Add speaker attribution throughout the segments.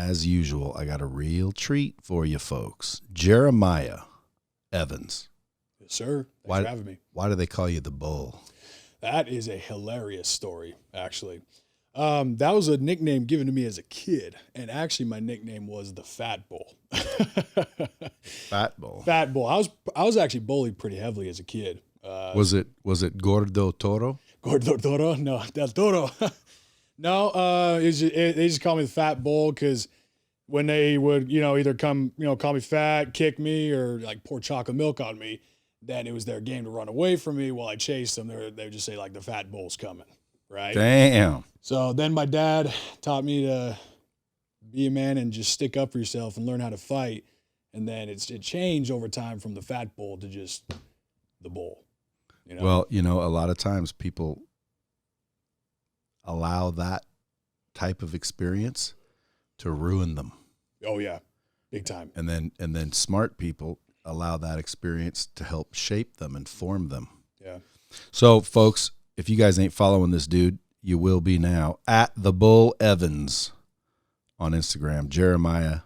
Speaker 1: as usual, I got a real treat for you folks. Jeremiah Evans.
Speaker 2: Yes, sir. Thanks for having me.
Speaker 1: Why do they call you the Bull?
Speaker 2: That is a hilarious story, actually. That was a nickname given to me as a kid, and actually my nickname was the Fat Bull.
Speaker 1: Fat Bull.
Speaker 2: Fat Bull. I was actually bullied pretty heavily as a kid.
Speaker 1: Was it Gordo Toro?
Speaker 2: Gordo Toro? No, Del Toro. No, they just call me the Fat Bull because when they would, either come, call me fat, kick me, or like pour chocolate milk on me, then it was their game to run away from me while I chased them. They would just say, like, the Fat Bull's coming, right?
Speaker 1: Damn.
Speaker 2: So then my dad taught me to be a man and just stick up for yourself and learn how to fight. And then it changed over time from the Fat Bull to just the Bull.
Speaker 1: Well, a lot of times people allow that type of experience to ruin them.
Speaker 2: Oh, yeah. Big time.
Speaker 1: And then smart people allow that experience to help shape them and form them.
Speaker 2: Yeah.
Speaker 1: So, folks, if you guys ain't following this dude, you will be now. At the Bull Evans on Instagram. Jeremiah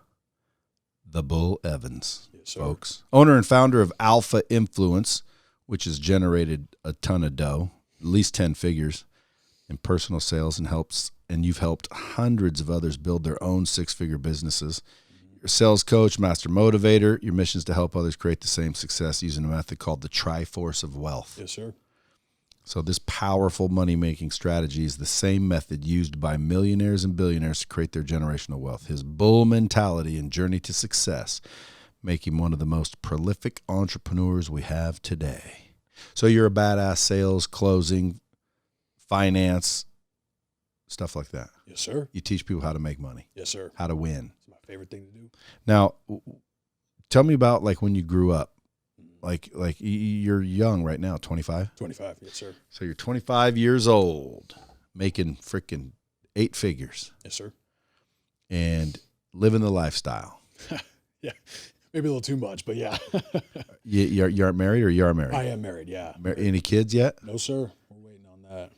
Speaker 1: the Bull Evans,
Speaker 2: yes, sir.
Speaker 1: Folks. Owner and founder of Alpha Influence, which has generated a ton of dough, at least 10 figures in personal sales, and you've helped hundreds of others build their own 6-figure businesses. You're a sales coach, master motivator. Your mission is to help others create the same success using a method called the triforce of wealth.
Speaker 2: Yes, sir.
Speaker 1: So this powerful money-making strategy is the same method used by millionaires and billionaires to create their generational wealth. His bull mentality and journey to success make him one of the most prolific entrepreneurs we have today. So you're a badass sales, closing, finance, stuff like that.
Speaker 2: Yes, sir.
Speaker 1: You teach people how to make money.
Speaker 2: Yes, sir.
Speaker 1: How to win.
Speaker 2: It's my favorite thing to do.
Speaker 1: Now, tell me about like when you grew up. Like you're young right now, 25?
Speaker 2: 25, yes, sir.
Speaker 1: So you're 25 years old, making freaking 8 figures.
Speaker 2: Yes, sir.
Speaker 1: And living the lifestyle.
Speaker 2: Yeah, maybe a little too much, but yeah.
Speaker 1: You aren't married or you are married?
Speaker 2: I am married, yeah.
Speaker 1: Any kids yet?
Speaker 2: No, sir. We're waiting on that.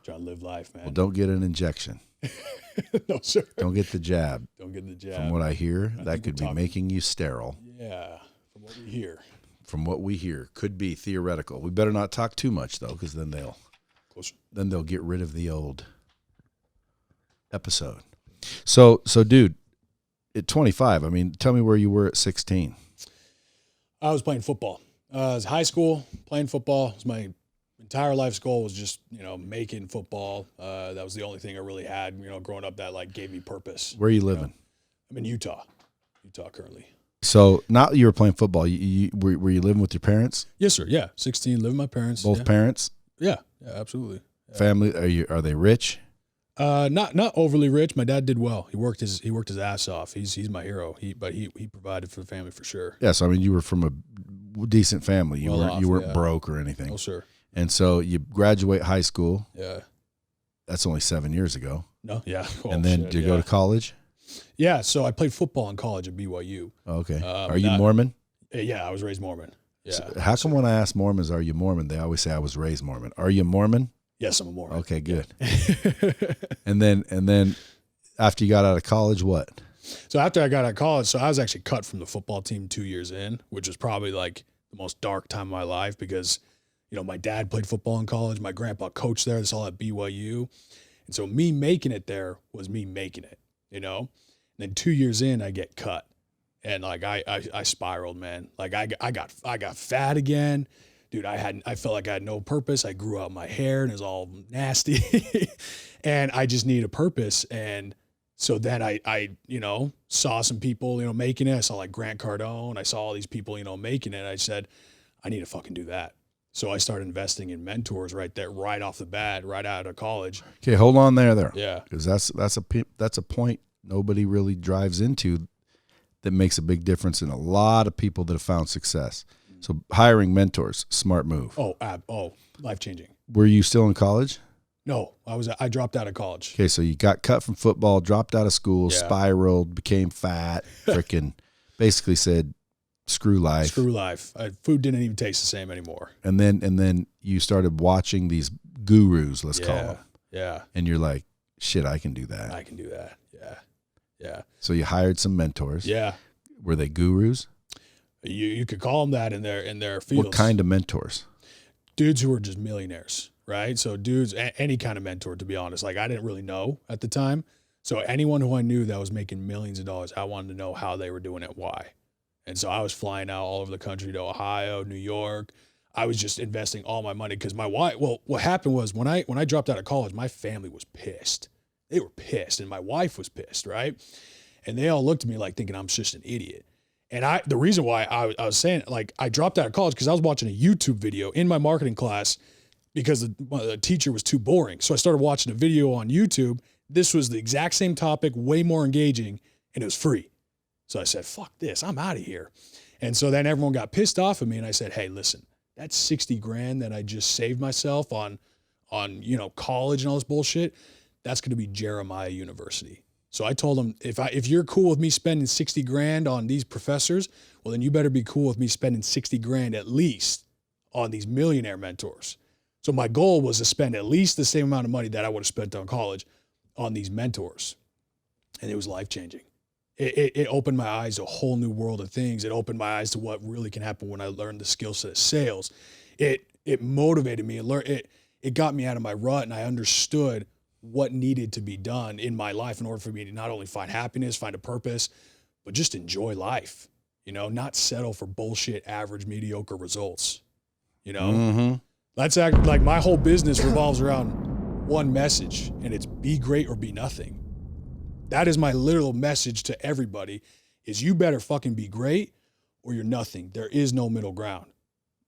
Speaker 1: Trying
Speaker 2: to live life, man.
Speaker 1: Well, don't get an injection.
Speaker 2: No, sir.
Speaker 1: Don't get the jab.
Speaker 2: Don't get the jab.
Speaker 1: From what I hear, that could be making you sterile.
Speaker 2: Yeah, from what we hear.
Speaker 1: From what we hear. Could be theoretical. We better not talk too much, though, because then they'll get rid of the old episode. So, dude, at 25, I mean, tell me where you were at 16.
Speaker 2: I was playing football. I was high school, playing football. It was my entire life's goal was just, making football. That was the only thing I really had, growing up that like gave me purpose.
Speaker 1: Where are you living?
Speaker 2: I'm in Utah currently.
Speaker 1: So not you were playing football. Were you living with your parents?
Speaker 2: Yes, sir. Yeah. 16, living with my parents.
Speaker 1: Both parents?
Speaker 2: Yeah. Yeah, absolutely. Yeah.
Speaker 1: Family, are they rich?
Speaker 2: Not overly rich. My dad did well. He worked his ass off. He's my hero. He provided for the family for sure.
Speaker 1: Yeah, so I mean you were from a decent family. You weren't broke or anything.
Speaker 2: No, sir.
Speaker 1: And so you graduate high school.
Speaker 2: Yeah. That's
Speaker 1: only 7 years ago.
Speaker 2: No, yeah. Oh,
Speaker 1: and then did you go to college?
Speaker 2: Yeah, so I played football in college at BYU.
Speaker 1: Okay. Are you Mormon?
Speaker 2: Yeah, I was raised Mormon. Yeah.
Speaker 1: So how come when I ask Mormons, are you Mormon, they always say I was raised Mormon. Are you Mormon?
Speaker 2: Yes, I'm a Mormon.
Speaker 1: Okay, good. and then after you got out of college, what?
Speaker 2: So after I got out of college, so I was actually cut from the football team 2 years in, which was probably like the most dark time of my life because, my dad played football in college. My grandpa coached there. That's all at BYU. And so me making it there was me making it, And then 2 years in, I get cut. And like I spiraled, man. Like I got fat again. Dude, I felt like I had no purpose. I grew out my hair and it was all nasty. And I just needed a purpose. And so then I saw some people, making it. I saw like Grant Cardone. I saw all these people, making it. I said, I need to fucking do that. So I started investing in mentors right there, right off the bat, right out of college.
Speaker 1: Okay, hold on there.
Speaker 2: Yeah.
Speaker 1: Because that's a point nobody really drives into that makes a big difference in a lot of people that have found success. So hiring mentors, smart move.
Speaker 2: Oh, life-changing.
Speaker 1: Were you still in college?
Speaker 2: No, I dropped out of college.
Speaker 1: Okay, so you got cut from football, dropped out of school, spiraled, became fat, freaking basically said, screw life.
Speaker 2: Screw life. Food didn't even taste the same anymore.
Speaker 1: And then you started watching these gurus, let's call them.
Speaker 2: Yeah.
Speaker 1: And you're like, shit, I can do that.
Speaker 2: I can do that. Yeah. Yeah.
Speaker 1: So you hired some mentors.
Speaker 2: Yeah.
Speaker 1: Were they gurus?
Speaker 2: You could call them that in their fields.
Speaker 1: What kind of mentors?
Speaker 2: Dudes who were just millionaires, right? So dudes, any kind of mentor, to be honest. Like I didn't really know at the time. So anyone who I knew that was making millions of dollars, I wanted to know how they were doing it, why. And so I was flying out all over the country to Ohio, New York. I was just investing all my money because my wife, well, what happened was when I dropped out of college, my family was pissed. They were pissed and my wife was pissed, right? And they all looked at me like thinking I'm just an idiot. And the reason why I was saying, like, I dropped out of college because I was watching a YouTube video in my marketing class because the teacher was too boring. So I started watching a video on YouTube. This was the exact same topic, way more engaging, and it was free. So I said, fuck this, I'm out of here. And so then everyone got pissed off at me and I said, hey, listen, that's 60 grand that I just saved myself on college and all this bullshit. That's going to be Jeremiah University. So I told him, if you're cool with me spending 60 grand on these professors, well, then you better be cool with me spending 60 grand at least on these millionaire mentors. So my goal was to spend at least the same amount of money that I would have spent on college on these mentors. And it was life-changing. It opened my eyes to a whole new world of things. It opened my eyes to what really can happen when I learned the skill set of sales. It motivated me. It got me out of my rut, and I understood what needed to be done in my life in order for me to not only find happiness, find a purpose, but just enjoy life, not settle for bullshit, average, mediocre results,
Speaker 1: Mm-hmm.
Speaker 2: That's like my whole business revolves around one message, and it's be great or be nothing. That is my literal message to everybody is you better fucking be great or you're nothing. There is no middle ground.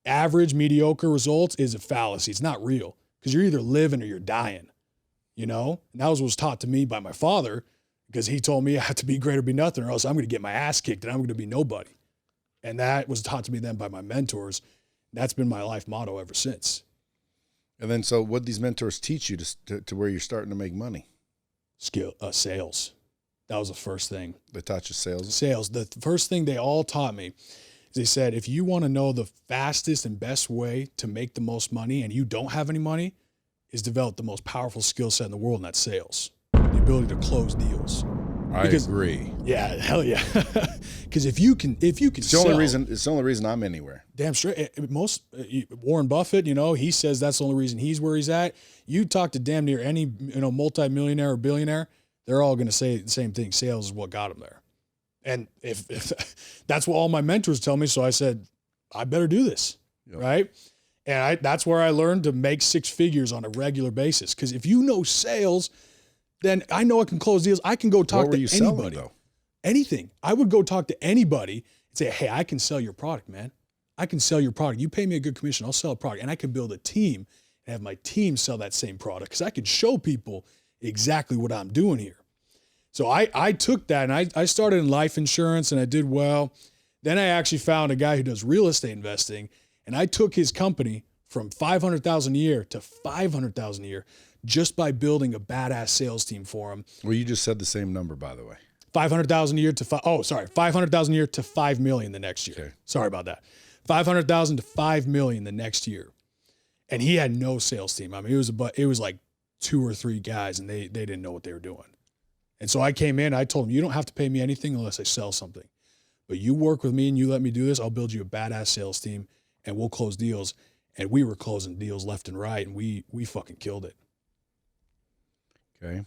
Speaker 2: Average, mediocre results is a fallacy. It's not real because you're either living or you're dying. And that was taught to me by my father because he told me I have to be great or be nothing or else I'm going to get my ass kicked and I'm going to be nobody. And that was taught to me then by my mentors. That's been my life motto ever since.
Speaker 1: And then, so what did these mentors teach you to where you're starting to make money?
Speaker 2: Sales. That was the first thing.
Speaker 1: They taught you sales?
Speaker 2: Sales. The first thing they all taught me is they said, if you want to know the fastest and best way to make the most money and you don't have any money, is develop the most powerful skill set in the world, and that's sales. The ability to close deals.
Speaker 1: I agree.
Speaker 2: Yeah, hell yeah. Because if you can it's the
Speaker 1: only reason I'm anywhere.
Speaker 2: Damn straight. Warren Buffett, he says that's the only reason he's where he's at. You talk to damn near any multi-millionaire or billionaire, they're all going to say the same thing. Sales is what got them there. And if that's what all my mentors tell me, so I said, I better do this, right? And that's where I learned to make six figures on a regular basis. Because if you know sales, then I know I can close deals. I can go talk to anybody. Anything. I would go talk to anybody and say, hey, I can sell your product, man. I can sell your product. You pay me a good commission, I'll sell a product. And I can build a team and have my team sell that same product because I could show people exactly what I'm doing here. So I took that and I started in life insurance and I did well. Then I actually found a guy who does real estate investing. And I took his company from $500,000 a year to $500,000 a year just by building a badass sales team for him.
Speaker 1: Well, you just said the same number, by the way.
Speaker 2: $500,000 a year to $500,000 a year to $5 million the next year.
Speaker 1: Okay.
Speaker 2: Sorry about that. $500,000 to $5 million the next year, and he had no sales team. I mean, it was like 2 or 3 guys, and they didn't know what they were doing. And so I came in. I told him, you don't have to pay me anything unless I sell something, but you work with me and you let me do this. I'll build you a badass sales team. And we'll close deals. And we were closing deals left and right, and we fucking killed it.
Speaker 1: Okay.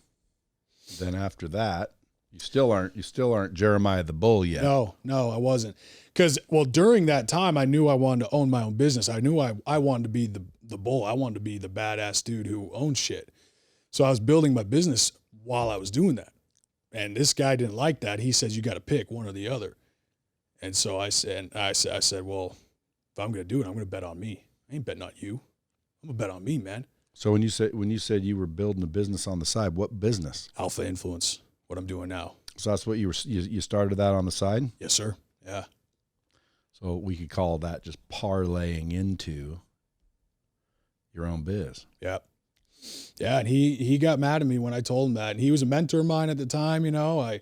Speaker 1: Then after that, you still aren't Jeremiah the Bull yet.
Speaker 2: No, I wasn't. Because during that time, I knew I wanted to own my own business. I knew I wanted to be the bull. I wanted to be the badass dude who owned shit. So I was building my business while I was doing that. And this guy didn't like that. He says you got to pick one or the other. And so I said, well, if I'm going to do it, I'm going to bet on me. I ain't betting on you. I'm going to bet on me, man.
Speaker 1: So when you said you were building a business on the side, what business?
Speaker 2: Alpha Influence, what I'm doing now.
Speaker 1: So that's what you started that on the side?
Speaker 2: Yes, sir. Yeah.
Speaker 1: So we could call that just parlaying into your own biz.
Speaker 2: Yeah. Yeah, and he got mad at me when I told him that. And he was a mentor of mine at the time, I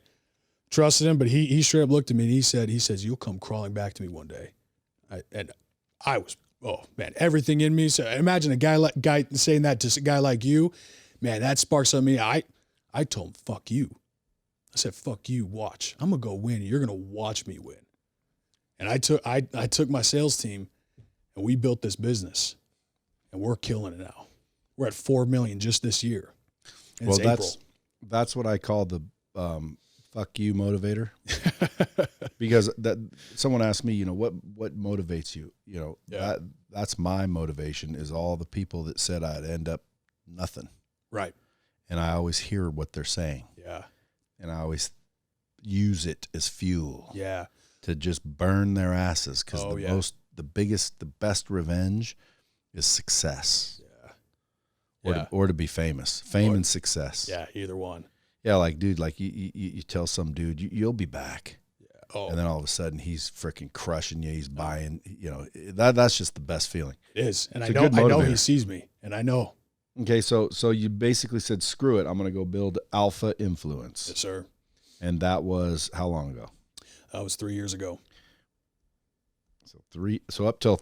Speaker 2: trusted him, but he straight up looked at me and he says, you'll come crawling back to me one day. I was, oh man, everything in me. So imagine a guy saying that to a guy like you, man, that sparks on me. I told him, fuck you. I said, fuck you, watch. I'm going to go win, and you're going to watch me win. And I took my sales team, and we built this business, and we're killing it now. We're at 4 million just this year. And
Speaker 1: well,
Speaker 2: it's April.
Speaker 1: That's what I call the fuck you motivator. Because that someone asked me, what motivates you? That's my motivation, is all the people that said I'd end up nothing.
Speaker 2: Right.
Speaker 1: And I always hear what they're saying.
Speaker 2: Yeah.
Speaker 1: And I always use it as fuel.
Speaker 2: Yeah.
Speaker 1: To just burn their asses, because the best revenge is success.
Speaker 2: Yeah.
Speaker 1: Or to be famous. Fame and success.
Speaker 2: Yeah, either one.
Speaker 1: Yeah, like, dude, like you tell some dude, you'll be back.
Speaker 2: Yeah. Oh.
Speaker 1: And then all of a sudden he's freaking crushing you. He's buying, that's just the best feeling.
Speaker 2: It is. And I know he sees me, and I know.
Speaker 1: Okay, so you basically said, screw it, I'm going to go build Alpha Influence.
Speaker 2: Yes, sir.
Speaker 1: And that was how long ago?
Speaker 2: That was 3 years ago.
Speaker 1: So up till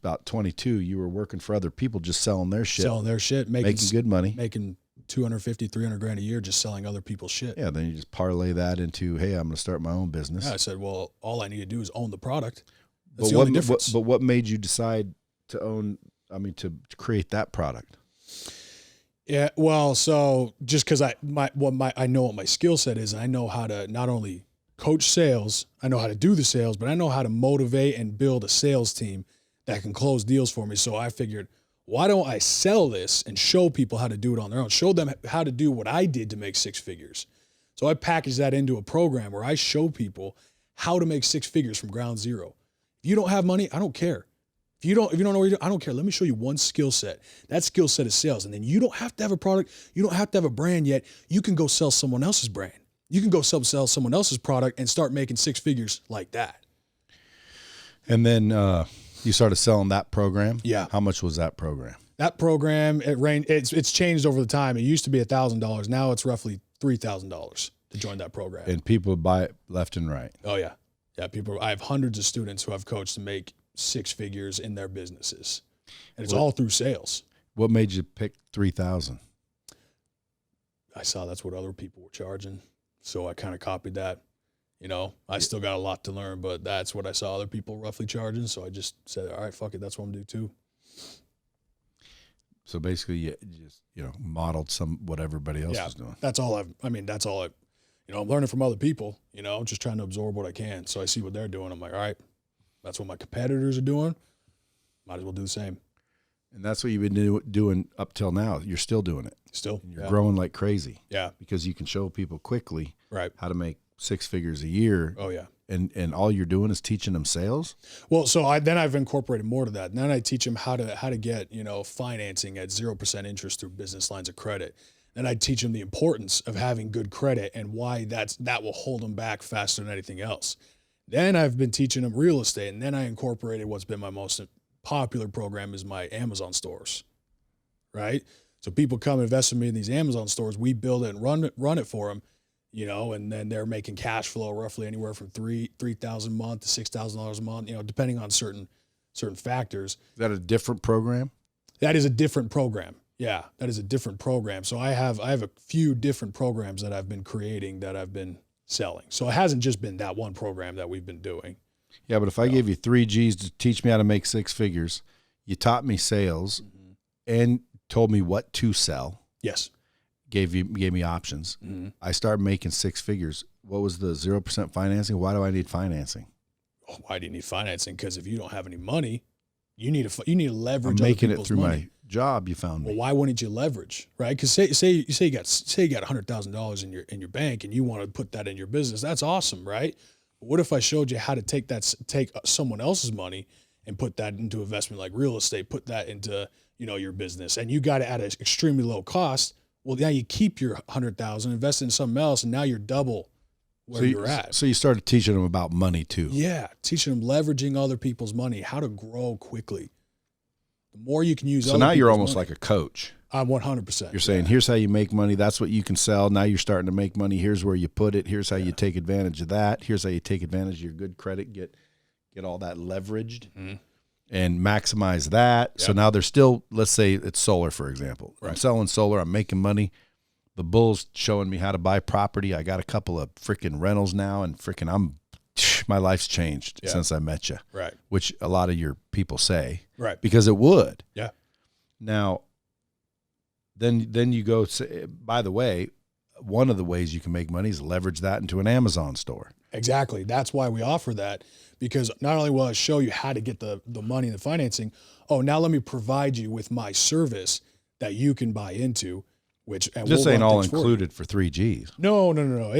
Speaker 1: about 22, you were working for other people, just selling their shit. Making good money.
Speaker 2: Making $250, $300 a year just selling other people's shit.
Speaker 1: Yeah, then you just parlay that into, hey, I'm going to start my own business.
Speaker 2: Yeah, I said, well, all I need to do is own the product.
Speaker 1: That's the only difference. But what made you decide to create that product?
Speaker 2: Yeah, well, so just because I know what my skill set is, and I know how to not only coach sales, I know how to do the sales, but I know how to motivate and build a sales team that can close deals for me. So I figured, why don't I sell this and show people how to do it on their own? Show them how to do what I did to make 6 figures. So I packaged that into a program where I show people how to make 6 figures from ground zero. If you don't have money, I don't care. If you don't know what you're doing, I don't care. Let me show you one skill set. That skill set is sales. And then you don't have to have a product. You don't have to have a brand yet. You can go sell someone else's brand. You can go sell someone else's product and start making 6 figures like that.
Speaker 1: And then you started selling that program?
Speaker 2: Yeah.
Speaker 1: How much was that program?
Speaker 2: That program, it's changed over the time. It used to be $1,000. Now it's roughly $3,000 to join that program.
Speaker 1: And people buy it left and right.
Speaker 2: Oh, yeah. Yeah, I have hundreds of students who I've coached to make 6 figures in their businesses. And it's all through sales.
Speaker 1: What made you pick 3,000?
Speaker 2: I saw that's what other people were charging. So I kind of copied that. I still got a lot to learn, but that's what I saw other people roughly charging. So I just said, all right, fuck it. That's what I'm going to do too.
Speaker 1: So basically you just, modeled what everybody else was doing.
Speaker 2: That's all I'm learning from other people, just trying to absorb what I can. So I see what they're doing. I'm like, all right, that's what my competitors are doing. Might as well do the same.
Speaker 1: And that's what you've been doing up till now. You're still doing it.
Speaker 2: Still.
Speaker 1: And you're growing like crazy.
Speaker 2: Yeah.
Speaker 1: Because you can show people quickly
Speaker 2: how
Speaker 1: to make 6 figures a year.
Speaker 2: Oh, yeah.
Speaker 1: And all you're doing is teaching them sales?
Speaker 2: Well, so I've incorporated more to that. And then I teach them how to get, financing at 0% interest through business lines of credit. Then I teach them the importance of having good credit and why that will hold them back faster than anything else. Then I've been teaching them real estate. And then I incorporated what's been my most popular program is my Amazon stores, right? So people come invest in me in these Amazon stores. We build it and run it for them, and then they're making cash flow roughly anywhere from $3,000 a month to $6,000 a month, depending on certain factors.
Speaker 1: Is that a different program?
Speaker 2: That is a different program. Yeah, that is a different program. So I have a few different programs that I've been creating that I've been selling. So it hasn't just been that one program that we've been doing.
Speaker 1: Yeah, but if I gave you 3 G's to teach me how to make 6 figures, you taught me sales and told me what to sell.
Speaker 2: Yes.
Speaker 1: Gave me options. Mm-hmm. I started making 6 figures. What was the 0% financing? Why do I need financing?
Speaker 2: Oh, why do you need financing? Because if you don't have any money, you need to leverage.
Speaker 1: I'm making it through my job. You found me.
Speaker 2: Well, why wouldn't you leverage, right? Because say you got $100,000 in your bank and you want to put that in your business. That's awesome, right? But what if I showed you how to take someone else's money and put that into investment like real estate, put that into your business, and you got it at an extremely low cost? Well, now you keep your $100,000, invest in something else, and now you're double where you're at.
Speaker 1: So you started teaching them about money too.
Speaker 2: Yeah, teaching them leveraging other people's money, how to grow quickly. The more you can use.
Speaker 1: So now you're almost like a coach.
Speaker 2: I'm 100%.
Speaker 1: You're saying, here's how you make money. That's what you can sell. Now you're starting to make money. Here's where you put it. Here's how you take advantage of that. Here's how you take advantage of your good credit. Get all that leveraged. Mm-hmm. And maximize that. Yep. So now there's still, let's say it's solar, for example. Right. I'm selling solar. I'm making money. The bull's showing me how to buy property. I got a couple of freaking rentals now, and my life's changed since I met you.
Speaker 2: Right.
Speaker 1: Which a lot of your people say.
Speaker 2: Right.
Speaker 1: Because it would.
Speaker 2: Yeah.
Speaker 1: Now, then you go say, by the way, one of the ways you can make money is leverage that into an Amazon store.
Speaker 2: Exactly. That's why we offer that, because not only will it show you how to get the money and the financing, now let me provide you with my service that you can buy into, which and
Speaker 1: just
Speaker 2: we'll
Speaker 1: ain't
Speaker 2: run
Speaker 1: all
Speaker 2: things for you.
Speaker 1: included for 3Gs.
Speaker 2: No.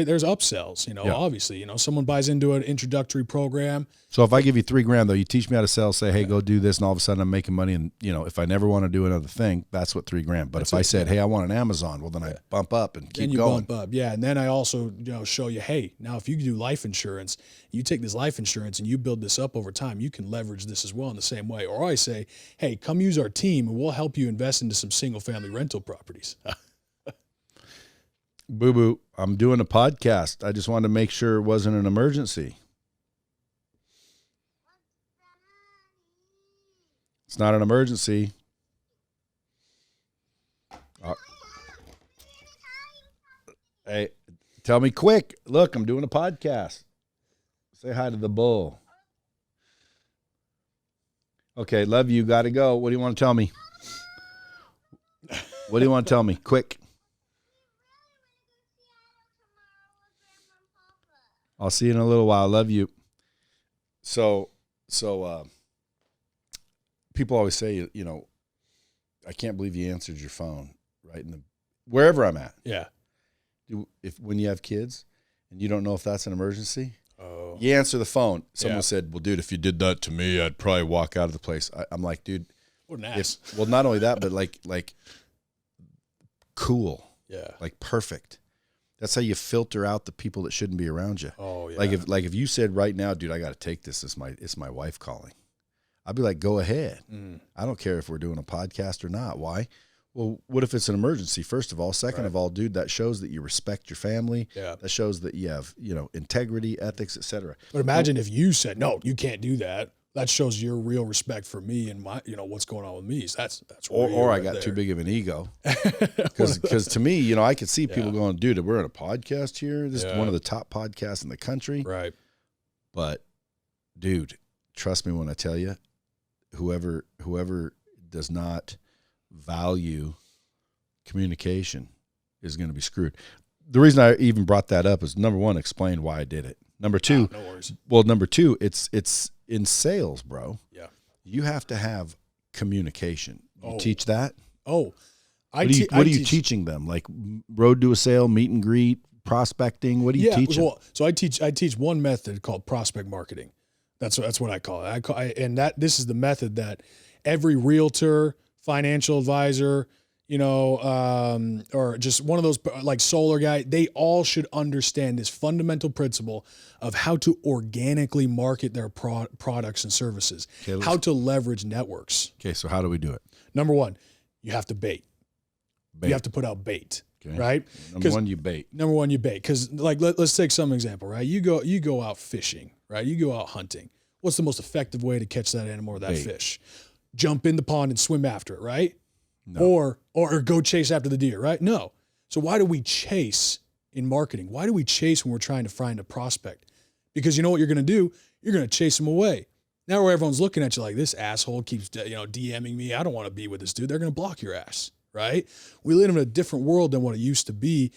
Speaker 2: There's upsells, obviously, someone buys into an introductory program.
Speaker 1: So if I give you $3,000 though, you teach me how to sell, say, hey, go do this, and all of a sudden I'm making money, and if I never want to do another thing, that's what $3,000. But if I said, hey, I want an Amazon, well then I bump up and keep going.
Speaker 2: Bump up, and then I also show you, hey, now if you do life insurance, you take this life insurance and you build this up over time, you can leverage this as well in the same way. Or I say, hey, come use our team and we'll help you invest into some single family rental properties.
Speaker 1: Boo-boo, I'm doing a podcast. I just wanted to make sure it wasn't an emergency. It's not an emergency. Hey, tell me quick. Look, I'm doing a podcast. Say hi to the bull. Okay, love you. Got to go. What do you want to tell me? What do you want to tell me? Quick. I'll see you in a little while. Love you. So people always say, I can't believe you answered your phone right wherever I'm at.
Speaker 2: Yeah.
Speaker 1: When you have kids and you don't know if that's an emergency, you answer the phone. Someone said, well, dude, if you did that to me, I'd probably walk out of the place. I'm like, dude,
Speaker 2: what an ass.
Speaker 1: Well, not only that, but like cool.
Speaker 2: Yeah.
Speaker 1: Like perfect. That's how you filter out the people that shouldn't be around you.
Speaker 2: Oh yeah.
Speaker 1: Like if you said right now, dude, I got to take this. It's my wife calling. I'd be like, go ahead. I don't care if we're doing a podcast or not. Why? Well, what if it's an emergency? First of all, second of all, dude, that shows that you respect your family. Yeah. That shows that you have, integrity, ethics, etc.
Speaker 2: But imagine if you said, no, you can't do that. That shows your real respect for me and my, what's going on with me. So that's
Speaker 1: or I got too big of an ego. Because to me, I could see people going, dude, we're in a podcast here. This is one of the top podcasts in the country.
Speaker 2: Right.
Speaker 1: But dude, trust me when I tell you, whoever does not value communication is going to be screwed. The reason I even brought that up is, number one, explain why I did it. Number two,
Speaker 2: no worries.
Speaker 1: Well, number two, it's in sales, bro.
Speaker 2: Yeah.
Speaker 1: You have to have communication. You teach that?
Speaker 2: Oh,
Speaker 1: what are you teaching them? Like road to a sale, meet and greet, prospecting? What do you teach them?
Speaker 2: Well, so I teach one method called prospect marketing. That's what I call it. This is the method that every realtor, financial advisor, or just one of those like solar guy, they all should understand this fundamental principle of how to organically market their products and services, how to leverage networks.
Speaker 1: Okay, so how do we do it?
Speaker 2: Number one, you have to bait. You have to put out bait, right?
Speaker 1: Number one, you bait.
Speaker 2: Because like let's take some example, right? You go out fishing, right? You go out hunting. What's the most effective way to catch that animal or that fish? Jump in the pond and swim after it, right? No. Or go chase after the deer, right? No. So why do we chase in marketing? Why do we chase when we're trying to find a prospect? Because you know what you're going to do? You're going to chase them away. Now where everyone's looking at you like, this asshole keeps DMing me. I don't want to be with this dude. They're going to block your ass, right? We live in a different world than what it used to be,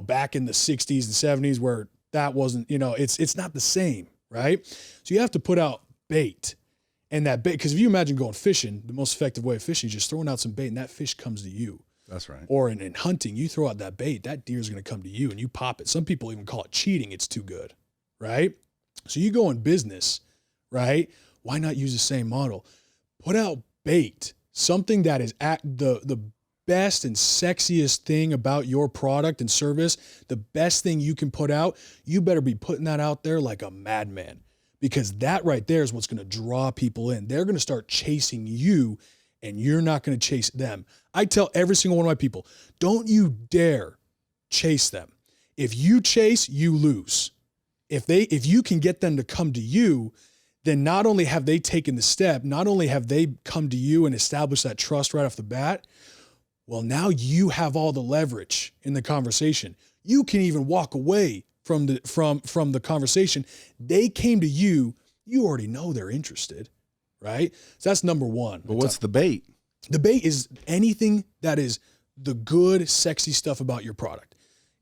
Speaker 2: back in the 60s and 70s where that wasn't, it's not the same, right? So you have to put out bait. And that bait, because if you imagine going fishing, the most effective way of fishing is just throwing out some bait and that fish comes to you.
Speaker 1: That's right.
Speaker 2: Or in hunting, you throw out that bait, that deer is going to come to you and you pop it. Some people even call it cheating. It's too good, right? So you go in business, right? Why not use the same model? Put out bait, something that is at the best and sexiest thing about your product and service, the best thing you can put out. You better be putting that out there like a madman. Because that right there is what's going to draw people in. They're going to start chasing you and you're not going to chase them. I tell every single one of my people, don't you dare chase them. If you chase, you lose. If you can get them to come to you, then not only have they taken the step, not only have they come to you and established that trust right off the bat, Well, now you have all the leverage in the conversation. You can even walk away from the conversation. They came to you. You already know they're interested, right? So that's number one.
Speaker 1: But what's the bait?
Speaker 2: The bait is anything that is the good, sexy stuff about your product.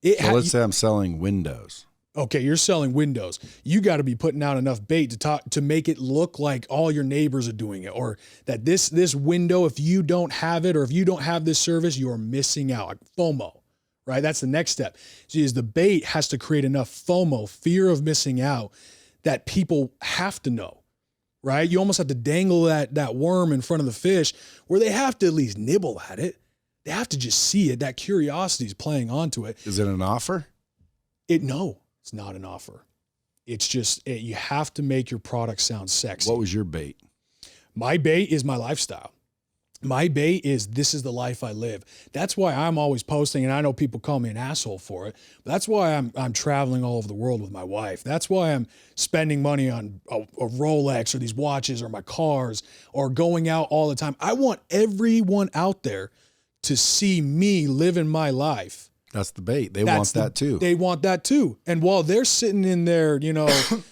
Speaker 1: So let's say I'm selling windows.
Speaker 2: Okay, you're selling windows. You got to be putting out enough bait to make it look like all your neighbors are doing it, or that this window, if you don't have it, or if you don't have this service, you're missing out. Like FOMO, right? That's the next step. So the bait has to create enough FOMO, fear of missing out, that people have to know, right? You almost have to dangle that worm in front of the fish where they have to at least nibble at it. They have to just see it. That curiosity is playing onto it.
Speaker 1: Is it an offer?
Speaker 2: No, it's not an offer. It's just, you have to make your product sound sexy.
Speaker 1: What was your bait?
Speaker 2: My bait is my lifestyle. My bait is, this is the life I live. That's why I'm always posting, and I know people call me an asshole for it, but that's why I'm traveling all over the world with my wife. That's why I'm spending money on a Rolex or these watches or my cars or going out all the time. I want everyone out there to see me living my life.
Speaker 1: That's the bait. They want that too.
Speaker 2: They want that too. And while they're sitting in their,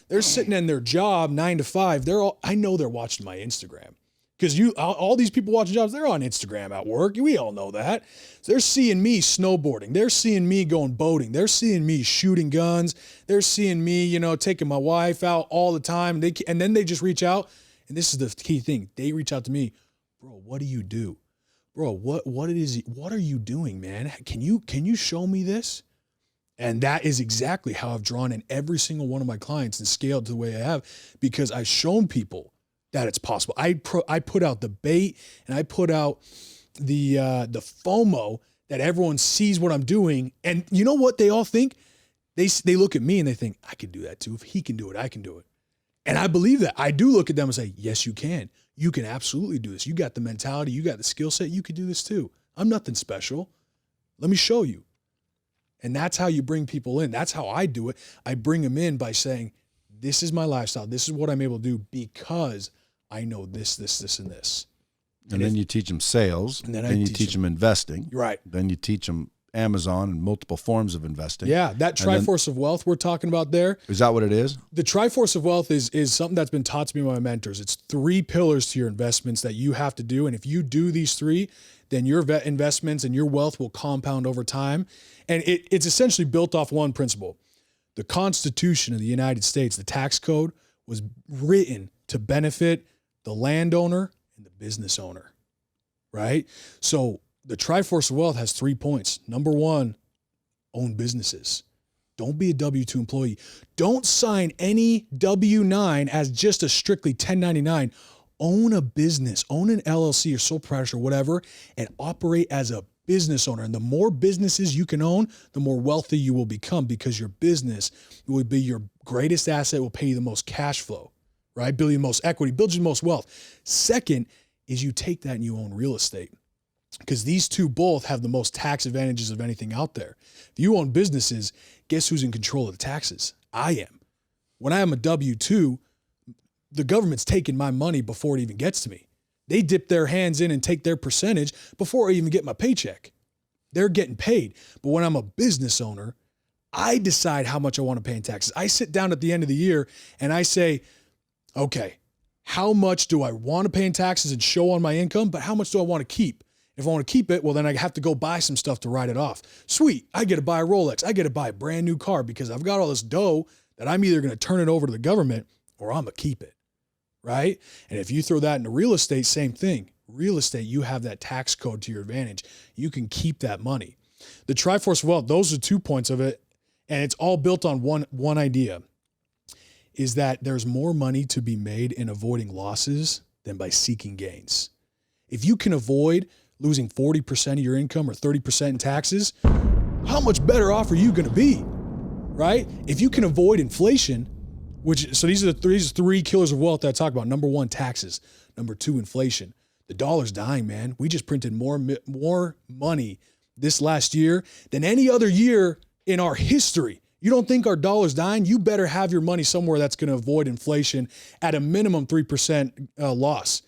Speaker 2: they're sitting in their job 9 to 5, I know they're watching my Instagram. Because all these people watching jobs, they're on Instagram at work. We all know that. So they're seeing me snowboarding. They're seeing me going boating. They're seeing me shooting guns. They're seeing me, taking my wife out all the time. And then they just reach out. And this is the key thing. They reach out to me, bro, what do you do? Bro, what are you doing, man? Can you show me this? And that is exactly how I've drawn in every single one of my clients and scaled to the way I have, because I've shown people that it's possible. I put out the bait, and I put out the FOMO that everyone sees what I'm doing. And you know what they all think? They look at me and they think, I can do that too. If he can do it, I can do it. And I believe that. I do look at them and say, yes, you can. You can absolutely do this. You got the mentality. You got the skill set. You can do this too. I'm nothing special. Let me show you. And that's how you bring people in. That's how I do it. I bring them in by saying, this is my lifestyle. This is what I'm able to do because I know this, and this.
Speaker 1: And then you teach them sales. And then you teach them investing.
Speaker 2: Right.
Speaker 1: Then you teach them Amazon and multiple forms of investing.
Speaker 2: Yeah, that triforce of wealth we're talking about there.
Speaker 1: Is that what it is?
Speaker 2: The triforce of wealth is something that's been taught to me by my mentors. It's 3 pillars to your investments that you have to do. And if you do these 3, then your investments and your wealth will compound over time. And it's essentially built off one principle. The Constitution of the United States, the tax code, was written to benefit the landowner and the business owner, right? So the Triforce of Wealth has 3 points. Number 1, own businesses. Don't be a W-2 employee. Don't sign any W-9 as just a strictly 1099. Own a business, own an LLC or sole proprietor or whatever, and operate as a business owner. And the more businesses you can own, the more wealthy you will become, because your business will be your greatest asset, will pay you the most cash flow, right? Build you the most equity, build you the most wealth. Second is you take that and you own real estate, because these 2 both have the most tax advantages of anything out there. If you own businesses, guess who's in control of the taxes? I am. When I am a W-2, the government's taking my money before it even gets to me. They dip their hands in and take their percentage before I even get my paycheck. They're getting paid. But when I'm a business owner, I decide how much I want to pay in taxes. I sit down at the end of the year and I say, okay, how much do I want to pay in taxes and show on my income, but how much do I want to keep? If I want to keep it, well, then I have to go buy some stuff to write it off. Sweet, I get to buy a Rolex. I get to buy a brand new car because I've got all this dough that I'm either going to turn it over to the government or I'm going to keep it, right? And if you throw that into real estate, same thing. Real estate, you have that tax code to your advantage. You can keep that money. The Triforce of Wealth, those are 2 points of it, and it's all built on one idea, is that there's more money to be made in avoiding losses than by seeking gains. If you can avoid losing 40% of your income or 30% in taxes, how much better off are you going to be, right? If you can avoid inflation, so these are the 3 killers of wealth that I talk about. Number 1, taxes. Number 2, inflation. The dollar's dying, man. We just printed more money this last year than any other year in our history. You don't think our dollar's dying? You better have your money somewhere that's going to avoid inflation at a minimum 3% loss.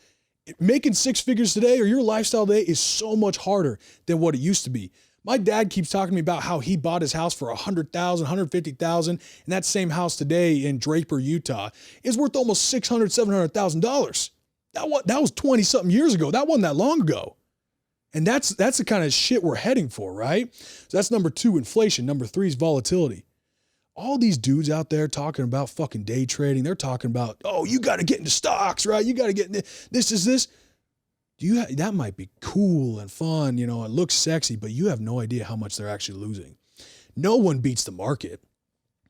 Speaker 2: Making six figures today or your lifestyle today is so much harder than what it used to be. My dad keeps talking to me about how he bought his house for $100,000, $150,000, and that same house today in Draper, Utah is worth almost $600,000, $700,000. That was 20 something years ago. That wasn't that long ago. And that's the kind of shit we're heading for, right? So that's number 2, inflation. Number 3 is volatility. All these dudes out there talking about fucking day trading, they're talking about, oh, you got to get into stocks, right? You got to get in this. That might be cool and fun, you know, it looks sexy, but you have no idea how much they're actually losing. No one beats the market,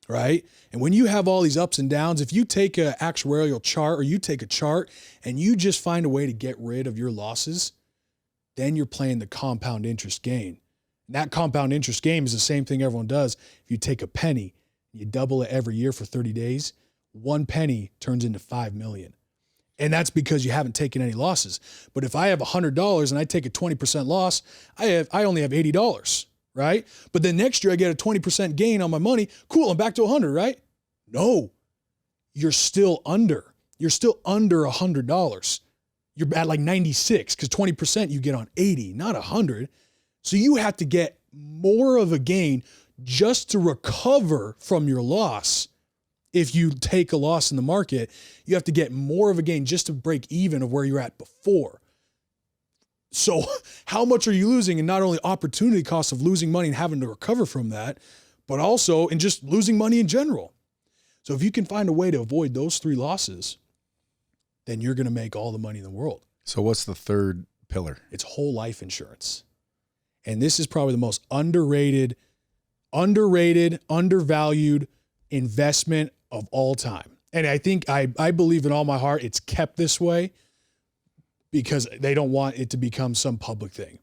Speaker 2: right? And when you have all these ups and downs, if you take an actuarial chart or you take a chart and you just find a way to get rid of your losses, then you're playing the compound interest game. And that compound interest game is the same thing everyone does. If you take a penny, you double it every year for 30 days, 1 penny turns into 5 million. And that's because you haven't taken any losses. But if I have $100 and I take a 20% loss, I only have $80, right? But then next year I get a 20% gain on my money. Cool, I'm back to 100, right? No, you're still under. You're still under $100. You're at like 96 because 20% you get on 80, not 100. So you have to get more of a gain just to recover from your loss. If you take a loss in the market, you have to get more of a gain just to break even of where you're at before. So how much are you losing in not only opportunity costs of losing money and having to recover from that, but also in just losing money in general? So if you can find a way to avoid those 3 losses, then you're going to make all the money in the world.
Speaker 1: So what's the third pillar?
Speaker 2: It's whole life insurance. And this is probably the most underrated, undervalued investment of all time. And I think I believe in all my heart it's kept this way because they don't want it to become some public thing.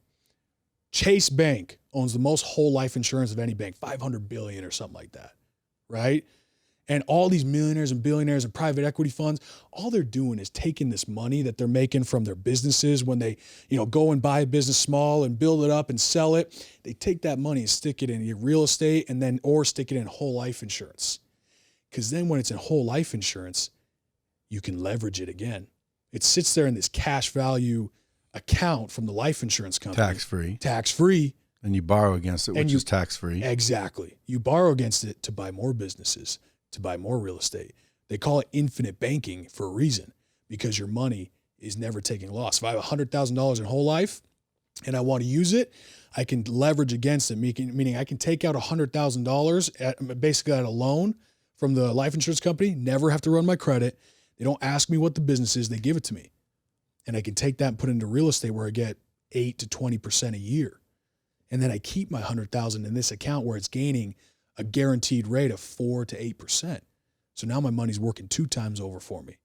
Speaker 2: Chase Bank owns the most whole life insurance of any bank, $500 billion or something like that, right? And all these millionaires and billionaires and private equity funds, all they're doing is taking this money that they're making from their businesses when they, go and buy a business small and build it up and sell it. They take that money and stick it in your real estate or stick it in whole life insurance. Because then when it's in whole life insurance, you can leverage it again. It sits there in this cash value account from the life insurance company. Tax-free.
Speaker 1: And you borrow against it, which is tax-free.
Speaker 2: Exactly. You borrow against it to buy more businesses, to buy more real estate. They call it infinite banking for a reason, because your money is never taking loss. If I have $100,000 in whole life and I want to use it, I can leverage against it, meaning I can take out $100,000 basically at a loan from the life insurance company, never have to run my credit. They don't ask me what the business is, they give it to me. And I can take that and put it into real estate where I get 8 to 20% a year. And then I keep my $100,000 in this account where it's gaining a guaranteed rate of 4 to 8%. So now my money's working 2 times over for me.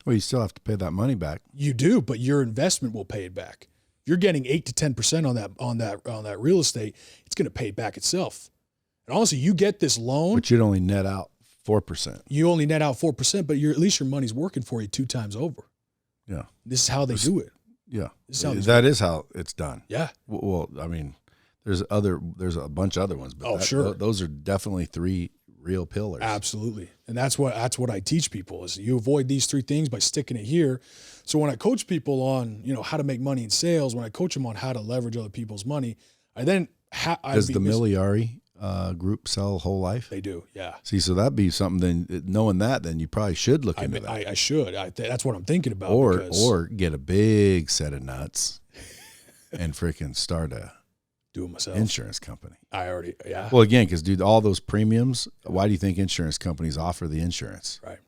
Speaker 1: Well, you still have to pay that money back.
Speaker 2: You do, but your investment will pay it back. If you're getting 8 to 10% on that real estate, it's going to pay back itself. And honestly, you get this loan,
Speaker 1: but you'd only net out 4%.
Speaker 2: You only net out 4%, but at least your money's working for you 2 times over.
Speaker 1: Yeah.
Speaker 2: This is how they do it.
Speaker 1: Yeah. That is how it's done.
Speaker 2: Yeah.
Speaker 1: Well, I mean, there's a bunch of other ones, but
Speaker 2: sure.
Speaker 1: Those are definitely 3 real pillars.
Speaker 2: Absolutely. And that's what I teach people is you avoid these 3 things by sticking it here. So when I coach people on, how to make money in sales, when I coach them on how to leverage other people's money, does
Speaker 1: the Miliari group sell whole life?
Speaker 2: They do, yeah.
Speaker 1: See, so that'd be something. Then knowing that, then you probably should look into that.
Speaker 2: I should. That's what I'm thinking about.
Speaker 1: Or get a big set of nuts and freaking start a
Speaker 2: do it myself
Speaker 1: insurance company.
Speaker 2: Yeah.
Speaker 1: Well, again, because dude, all those premiums. Why do you think insurance companies offer the insurance?
Speaker 2: Right.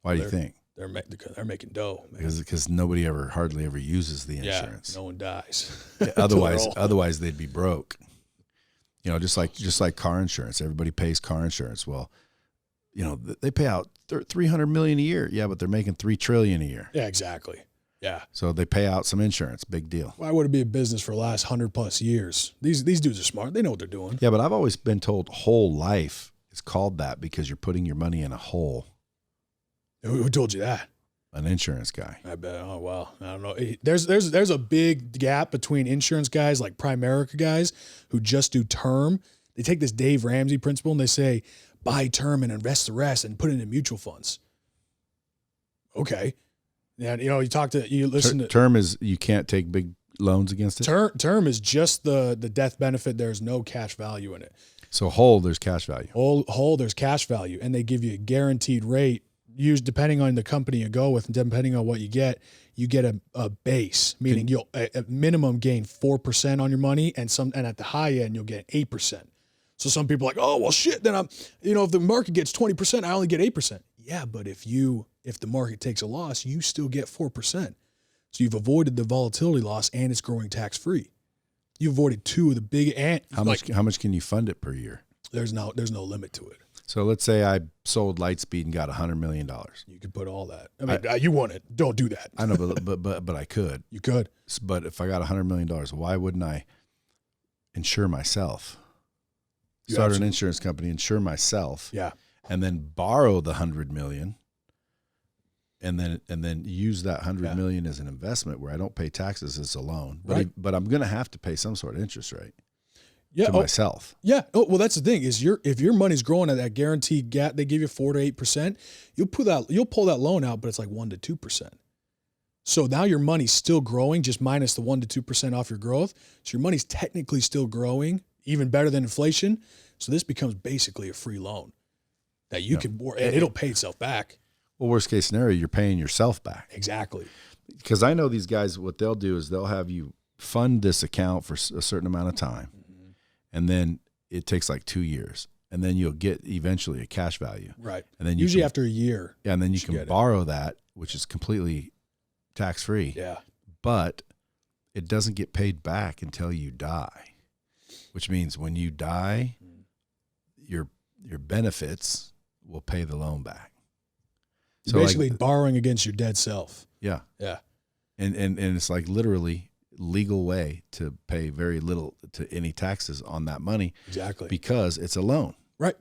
Speaker 1: Why do you think?
Speaker 2: They're making dough.
Speaker 1: Because nobody hardly ever uses the insurance.
Speaker 2: Yeah, no one dies.
Speaker 1: Otherwise they'd be broke. Just like car insurance. Everybody pays car insurance. Well, they pay out $300 million a year. Yeah, but they're making $3 trillion a year.
Speaker 2: Yeah, exactly. Yeah.
Speaker 1: So they pay out some insurance. Big deal.
Speaker 2: Why would it be a business for the last 100+ years? These dudes are smart. They know what they're doing.
Speaker 1: Yeah, but I've always been told whole life is called that because you're putting your money in a hole.
Speaker 2: Who told you that?
Speaker 1: An insurance guy.
Speaker 2: I bet. Oh, well, I don't know. There's a big gap between insurance guys like Primerica guys who just do term. They take this Dave Ramsey principle and they say, buy term and invest the rest and put it in mutual funds. Okay. And you listen to
Speaker 1: term is you can't take big loans against it.
Speaker 2: Term is just the death benefit. There's no cash value in it.
Speaker 1: So whole, there's cash value.
Speaker 2: Whole, there's cash value, and they give you a guaranteed rate. Used depending on the company you go with, and depending on what you get a base, meaning you'll at minimum gain 4% on your money, and at the high end you'll get 8%. So some people are like, oh well, shit. Then if the market gets 20%, I only get 8%. Yeah, but if the market takes a loss, you still get 4%. So you've avoided the volatility loss, and it's growing tax free. You avoided two of the big
Speaker 1: how much can you fund it per year?
Speaker 2: There's no limit to it.
Speaker 1: So let's say I sold Lightspeed and got $100 million.
Speaker 2: You could put all that. I mean, you want it. Don't do that.
Speaker 1: I know, but I could.
Speaker 2: You could.
Speaker 1: But if I got $100 million, why wouldn't I insure myself? Start an insurance company, insure myself.
Speaker 2: Yeah.
Speaker 1: And then borrow the $100 million. And then use that $100 million as an investment where I don't pay taxes as a loan. But I'm going to have to pay some sort of interest rate. To myself.
Speaker 2: Yeah. Oh, well, that's the thing is if your money's growing at that guaranteed gap, they give you 4 to 8%, you'll pull that loan out, but it's like 1 to 2%. So now your money's still growing, just minus the 1 to 2% off your growth. So your money's technically still growing, even better than inflation. So this becomes basically a free loan that you can, and it'll pay itself back.
Speaker 1: Well, worst case scenario, you're paying yourself back.
Speaker 2: Exactly.
Speaker 1: Because I know these guys, what they'll do is they'll have you fund this account for a certain amount of time. And then it takes like 2 years, and then you'll get eventually a cash value.
Speaker 2: Right.
Speaker 1: And then
Speaker 2: usually after a year.
Speaker 1: Yeah, and then you can borrow that, which is completely tax free.
Speaker 2: Yeah.
Speaker 1: But it doesn't get paid back until you die, which means when you die, your benefits will pay the loan back.
Speaker 2: So basically borrowing against your dead self.
Speaker 1: Yeah.
Speaker 2: Yeah.
Speaker 1: And it's like literally legal way to pay very little to any taxes on that money.
Speaker 2: Exactly.
Speaker 1: Because it's a loan.
Speaker 2: Right.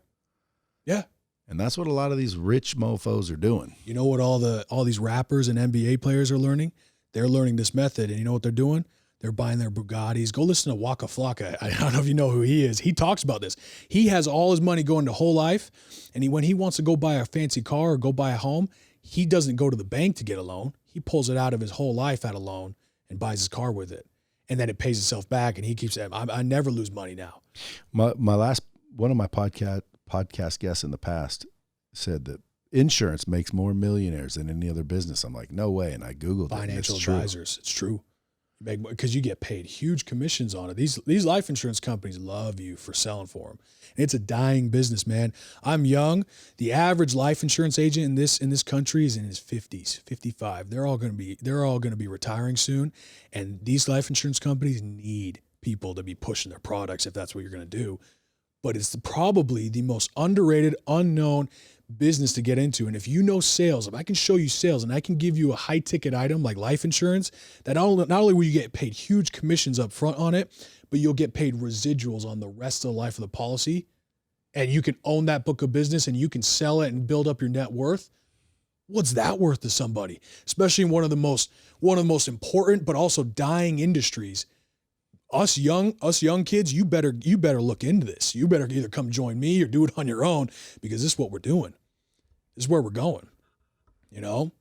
Speaker 2: Yeah.
Speaker 1: And that's what a lot of these rich mofos are doing.
Speaker 2: You know what all these rappers and NBA players are learning? They're learning this method, and you know what they're doing? They're buying their Bugattis. Go listen to Waka Flocka. I don't know if you know who he is. He talks about this. He has all his money going to whole life, and when he wants to go buy a fancy car or go buy a home, he doesn't go to the bank to get a loan. He pulls it out of his whole life at a loan and buys his car with it. And then it pays itself back, and he keeps saying, I never lose money now.
Speaker 1: One of my podcast guests in the past said that insurance makes more millionaires than any other business. I'm like, no way. And I Googled
Speaker 2: financial
Speaker 1: it.
Speaker 2: Advisors. It's true. Because you get paid huge commissions on it. These life insurance companies love you for selling for them. And it's a dying business, man. I'm young. The average life insurance agent in this country is in his 50s, 55. They're all going to be retiring soon, and these life insurance companies need people to be pushing their products if that's what you're going to do. But it's probably the most underrated, unknown business to get into. And if you know sales, if I can show you sales and I can give you a high ticket item like life insurance, that not only will you get paid huge commissions up front on it, but you'll get paid residuals on the rest of the life of the policy. And you can own that book of business and you can sell it and build up your net worth. What's that worth to somebody? Especially in one of the most important, but also dying industries. Us young kids, you better look into this. You better either come join me or do it on your own, because this is what we're doing. This is where we're going. You know,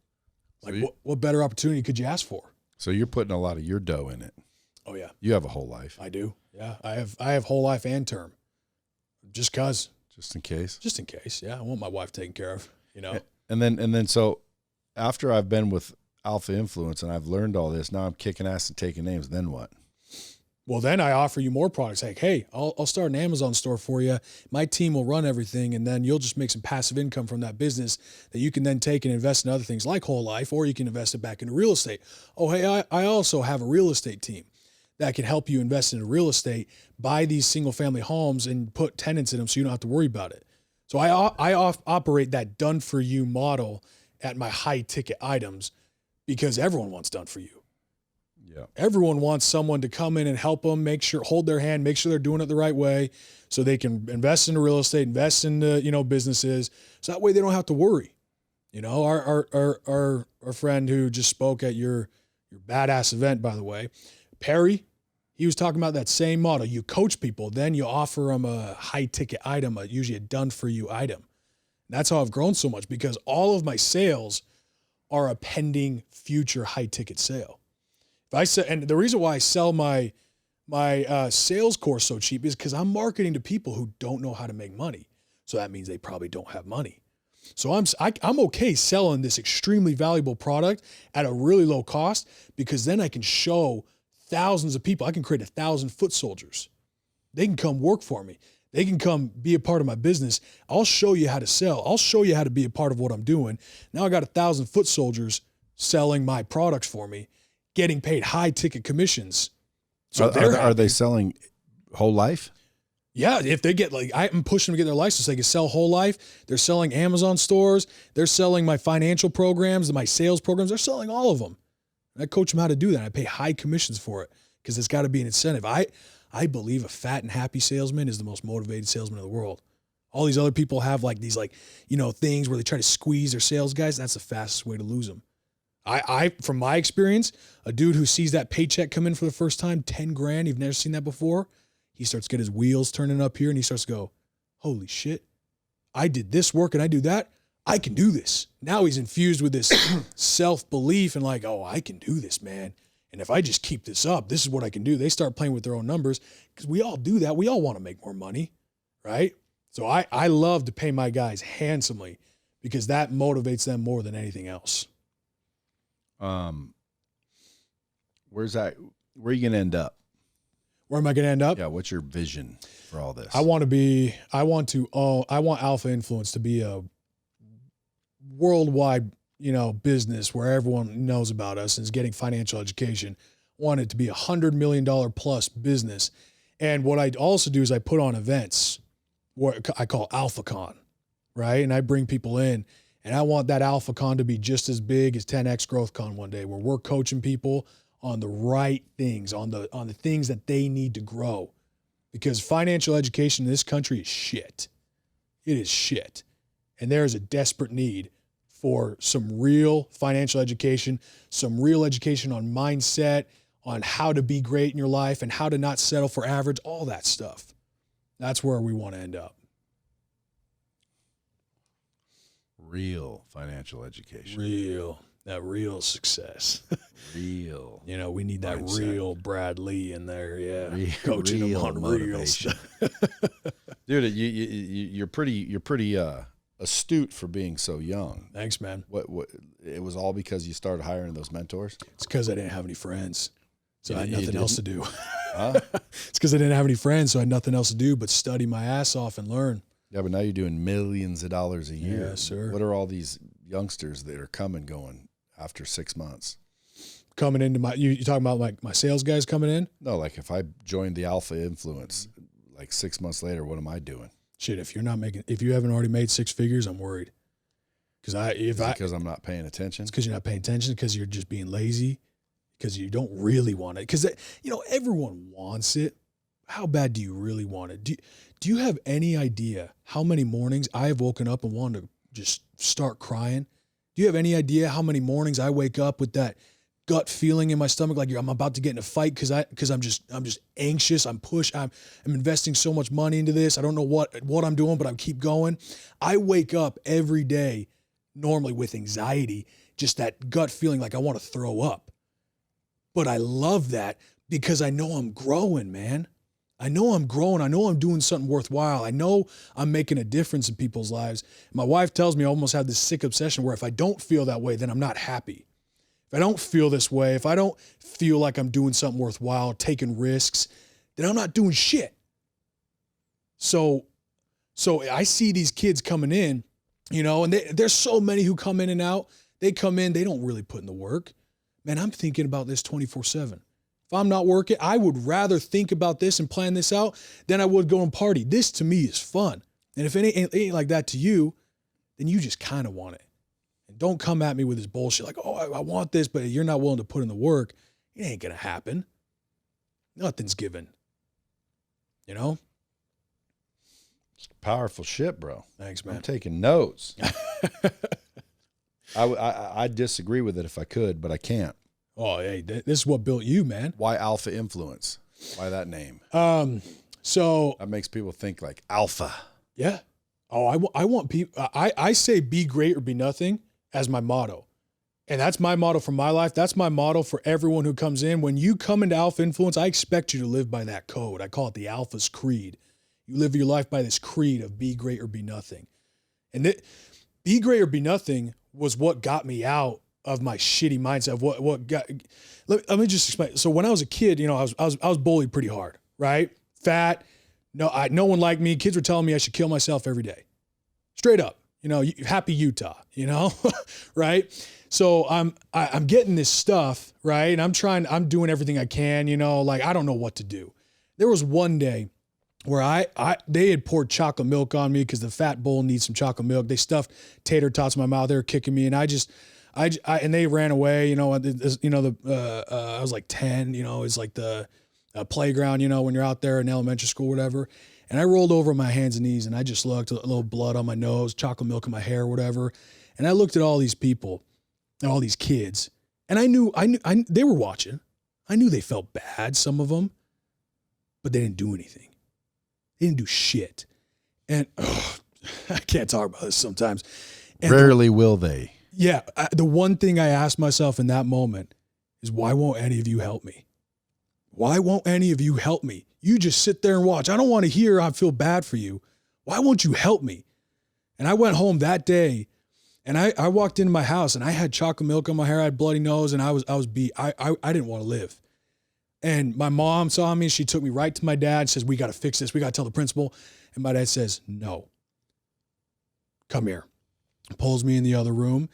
Speaker 2: like what better opportunity could you ask for?
Speaker 1: So you're putting a lot of your dough in it.
Speaker 2: Oh yeah,
Speaker 1: you have a whole life.
Speaker 2: I do. Yeah, I have whole life and term, just in case. Yeah, I want my wife taken care of. You know,
Speaker 1: and then so after I've been with Alpha Influence and I've learned all this, now I'm kicking ass and taking names. Then what?
Speaker 2: Well, then I offer you more products. Like, hey, I'll start an Amazon store for you. My team will run everything, and then you'll just make some passive income from that business that you can then take and invest in other things like whole life, or you can invest it back into real estate. Oh, hey, I also have a real estate team that can help you invest in real estate, buy these single-family homes, and put tenants in them so you don't have to worry about it. So I operate that done-for-you model at my high-ticket items because everyone wants done for you.
Speaker 1: Yeah.
Speaker 2: Everyone wants someone to come in and help them, hold their hand, make sure they're doing it the right way so they can invest in real estate, invest in businesses. So that way they don't have to worry. You know, our friend who just spoke at your badass event, by the way, Perry, he was talking about that same model. You coach people, then you offer them a high ticket item, usually a done for you item. And that's how I've grown so much, because all of my sales are a pending future high ticket sale. If I sell, and the reason why I sell my sales course so cheap is because I'm marketing to people who don't know how to make money. So that means they probably don't have money. So I'm okay selling this extremely valuable product at a really low cost, because then I can show thousands of people. I can create 1,000 foot soldiers. They can come work for me. They can come be a part of my business. I'll show you how to sell. I'll show you how to be a part of what I'm doing. Now I got 1,000 foot soldiers selling my products for me, getting paid high ticket commissions. So
Speaker 1: are they selling whole life?
Speaker 2: Yeah, if they get, like, I'm pushing them to get their license. They can sell whole life. They're selling Amazon stores. They're selling my financial programs, my sales programs. They're selling all of them. And I coach them how to do that. I pay high commissions for it because it's got to be an incentive. I believe a fat and happy salesman is the most motivated salesman in the world. All these other people have like these, like, things where they try to squeeze their sales guys. That's the fastest way to lose them. I from my experience, a dude who sees that paycheck come in for the first time, 10 grand, you've never seen that before. He starts to get his wheels turning up here, and he starts to go, holy shit, I did this work and I do that. I can do this. Now he's infused with this self-belief and like, oh, I can do this, man. And if I just keep this up, this is what I can do. They start playing with their own numbers, because we all do that. We all want to make more money, right? So I love to pay my guys handsomely, because that motivates them more than anything else.
Speaker 1: Where's that? Where are you going to end up?
Speaker 2: Where am I going to end up?
Speaker 1: Yeah. What's your vision for all this?
Speaker 2: I want Alpha Influence to be a worldwide, business where everyone knows about us and is getting financial education. I want it to be $100 million plus business. And what I also do is I put on events what I call AlphaCon, right? And I bring people in, and I want that AlphaCon to be just as big as 10X GrowthCon one day, where we're coaching people on the right things, on the things that they need to grow. Because financial education in this country is shit. It is shit. And there is a desperate need for some real financial education, some real education on mindset, on how to be great in your life and how to not settle for average, all that stuff. That's where we want to end up.
Speaker 1: Real financial education.
Speaker 2: That real success.
Speaker 1: Real.
Speaker 2: We need that
Speaker 1: mindset.
Speaker 2: Real Brad Lee in there. Yeah.
Speaker 1: Coaching
Speaker 2: them on
Speaker 1: motivation. Dude, you're pretty astute for being so young.
Speaker 2: Thanks, man.
Speaker 1: What it was all because you started hiring those mentors?
Speaker 2: It's because I didn't have any friends. So I had nothing else to do.
Speaker 1: Huh?
Speaker 2: It's because I didn't have any friends, so I had nothing else to do but study my ass off and learn.
Speaker 1: Yeah, but now you're doing millions of dollars a year.
Speaker 2: Yeah, sir.
Speaker 1: What are all these youngsters that are coming going after 6 months?
Speaker 2: Coming into you talking about like my sales guys coming in?
Speaker 1: No, like if I joined the Alpha Influence, like 6 months later, what am I doing?
Speaker 2: Shit, if you haven't already made six figures, I'm worried.
Speaker 1: Because I'm not paying attention.
Speaker 2: It's because you're not paying attention, because you're just being lazy, because you don't really want it. Because everyone wants it. How bad do you really want it? Do you have any idea how many mornings I have woken up and wanted to just start crying? Do you have any idea how many mornings I wake up with that gut feeling in my stomach, like I'm about to get in a fight because I'm just anxious. I'm pushed. I'm investing so much money into this. I don't know what I'm doing, but I keep going. I wake up every day normally with anxiety, just that gut feeling like I want to throw up. But I love that because I know I'm growing, man. I know I'm growing. I know I'm doing something worthwhile. I know I'm making a difference in people's lives. My wife tells me I almost have this sick obsession where if I don't feel that way, then I'm not happy. If I don't feel this way, if I don't feel like I'm doing something worthwhile, taking risks, then I'm not doing shit. So I see these kids coming in, and there's so many who come in and out. They come in, they don't really put in the work. Man, I'm thinking about this 24/7. If I'm not working, I would rather think about this and plan this out than I would go and party. This to me is fun. And if it ain't like that to you, then you just kind of want it. And don't come at me with this bullshit like, oh, I want this, but you're not willing to put in the work. It ain't going to happen. Nothing's given. It's
Speaker 1: powerful shit, bro.
Speaker 2: Thanks, man.
Speaker 1: I'm taking notes. I disagree with it if I could, but I can't.
Speaker 2: Oh, hey, this is what built you, man.
Speaker 1: Why Alpha Influence? Why that name?
Speaker 2: So
Speaker 1: that makes people think like alpha.
Speaker 2: Yeah. Oh, I want people. I say be great or be nothing as my motto, And that's my motto for my life. That's my motto for everyone who comes in. When you come into Alpha Influence, I expect you to live by that code. I call it the Alpha's Creed. You live your life by this creed of be great or be nothing. And be great or be nothing was what got me out of my shitty mindset of what got. Let me just explain. So when I was a kid, I was bullied pretty hard, right? Fat. No one liked me. Kids were telling me I should kill myself every day. Straight up, happy Utah, right? So I'm getting this stuff, right? And I'm doing everything I can, I don't know what to do. There was one day where they had poured chocolate milk on me because the fat bull needs some chocolate milk. They stuffed tater tots in my mouth. They were kicking me, and and they ran away. I was like 10. It's like the playground. When you're out there in elementary school, whatever. And I rolled over on my hands and knees, and I just looked, a little blood on my nose, chocolate milk in my hair, whatever. And I looked at all these people and all these kids, and I knew they were watching. I knew they felt bad, some of them, but they didn't do anything. They didn't do shit. And I can't talk about this sometimes. And
Speaker 1: rarely will they.
Speaker 2: Yeah. The one thing I asked myself in that moment is, why won't any of you help me? Why won't any of you help me? You just sit there and watch. I don't want to hear I feel bad for you. Why won't you help me? And I went home that day, and I walked into my house, and I had chocolate milk on my hair. I had bloody nose, and I was beat. I didn't want to live. And my mom saw me. She took me right to my dad, says, we got to fix this. We got to tell the principal. And my dad says, no. Come here. Pulls me in the other room.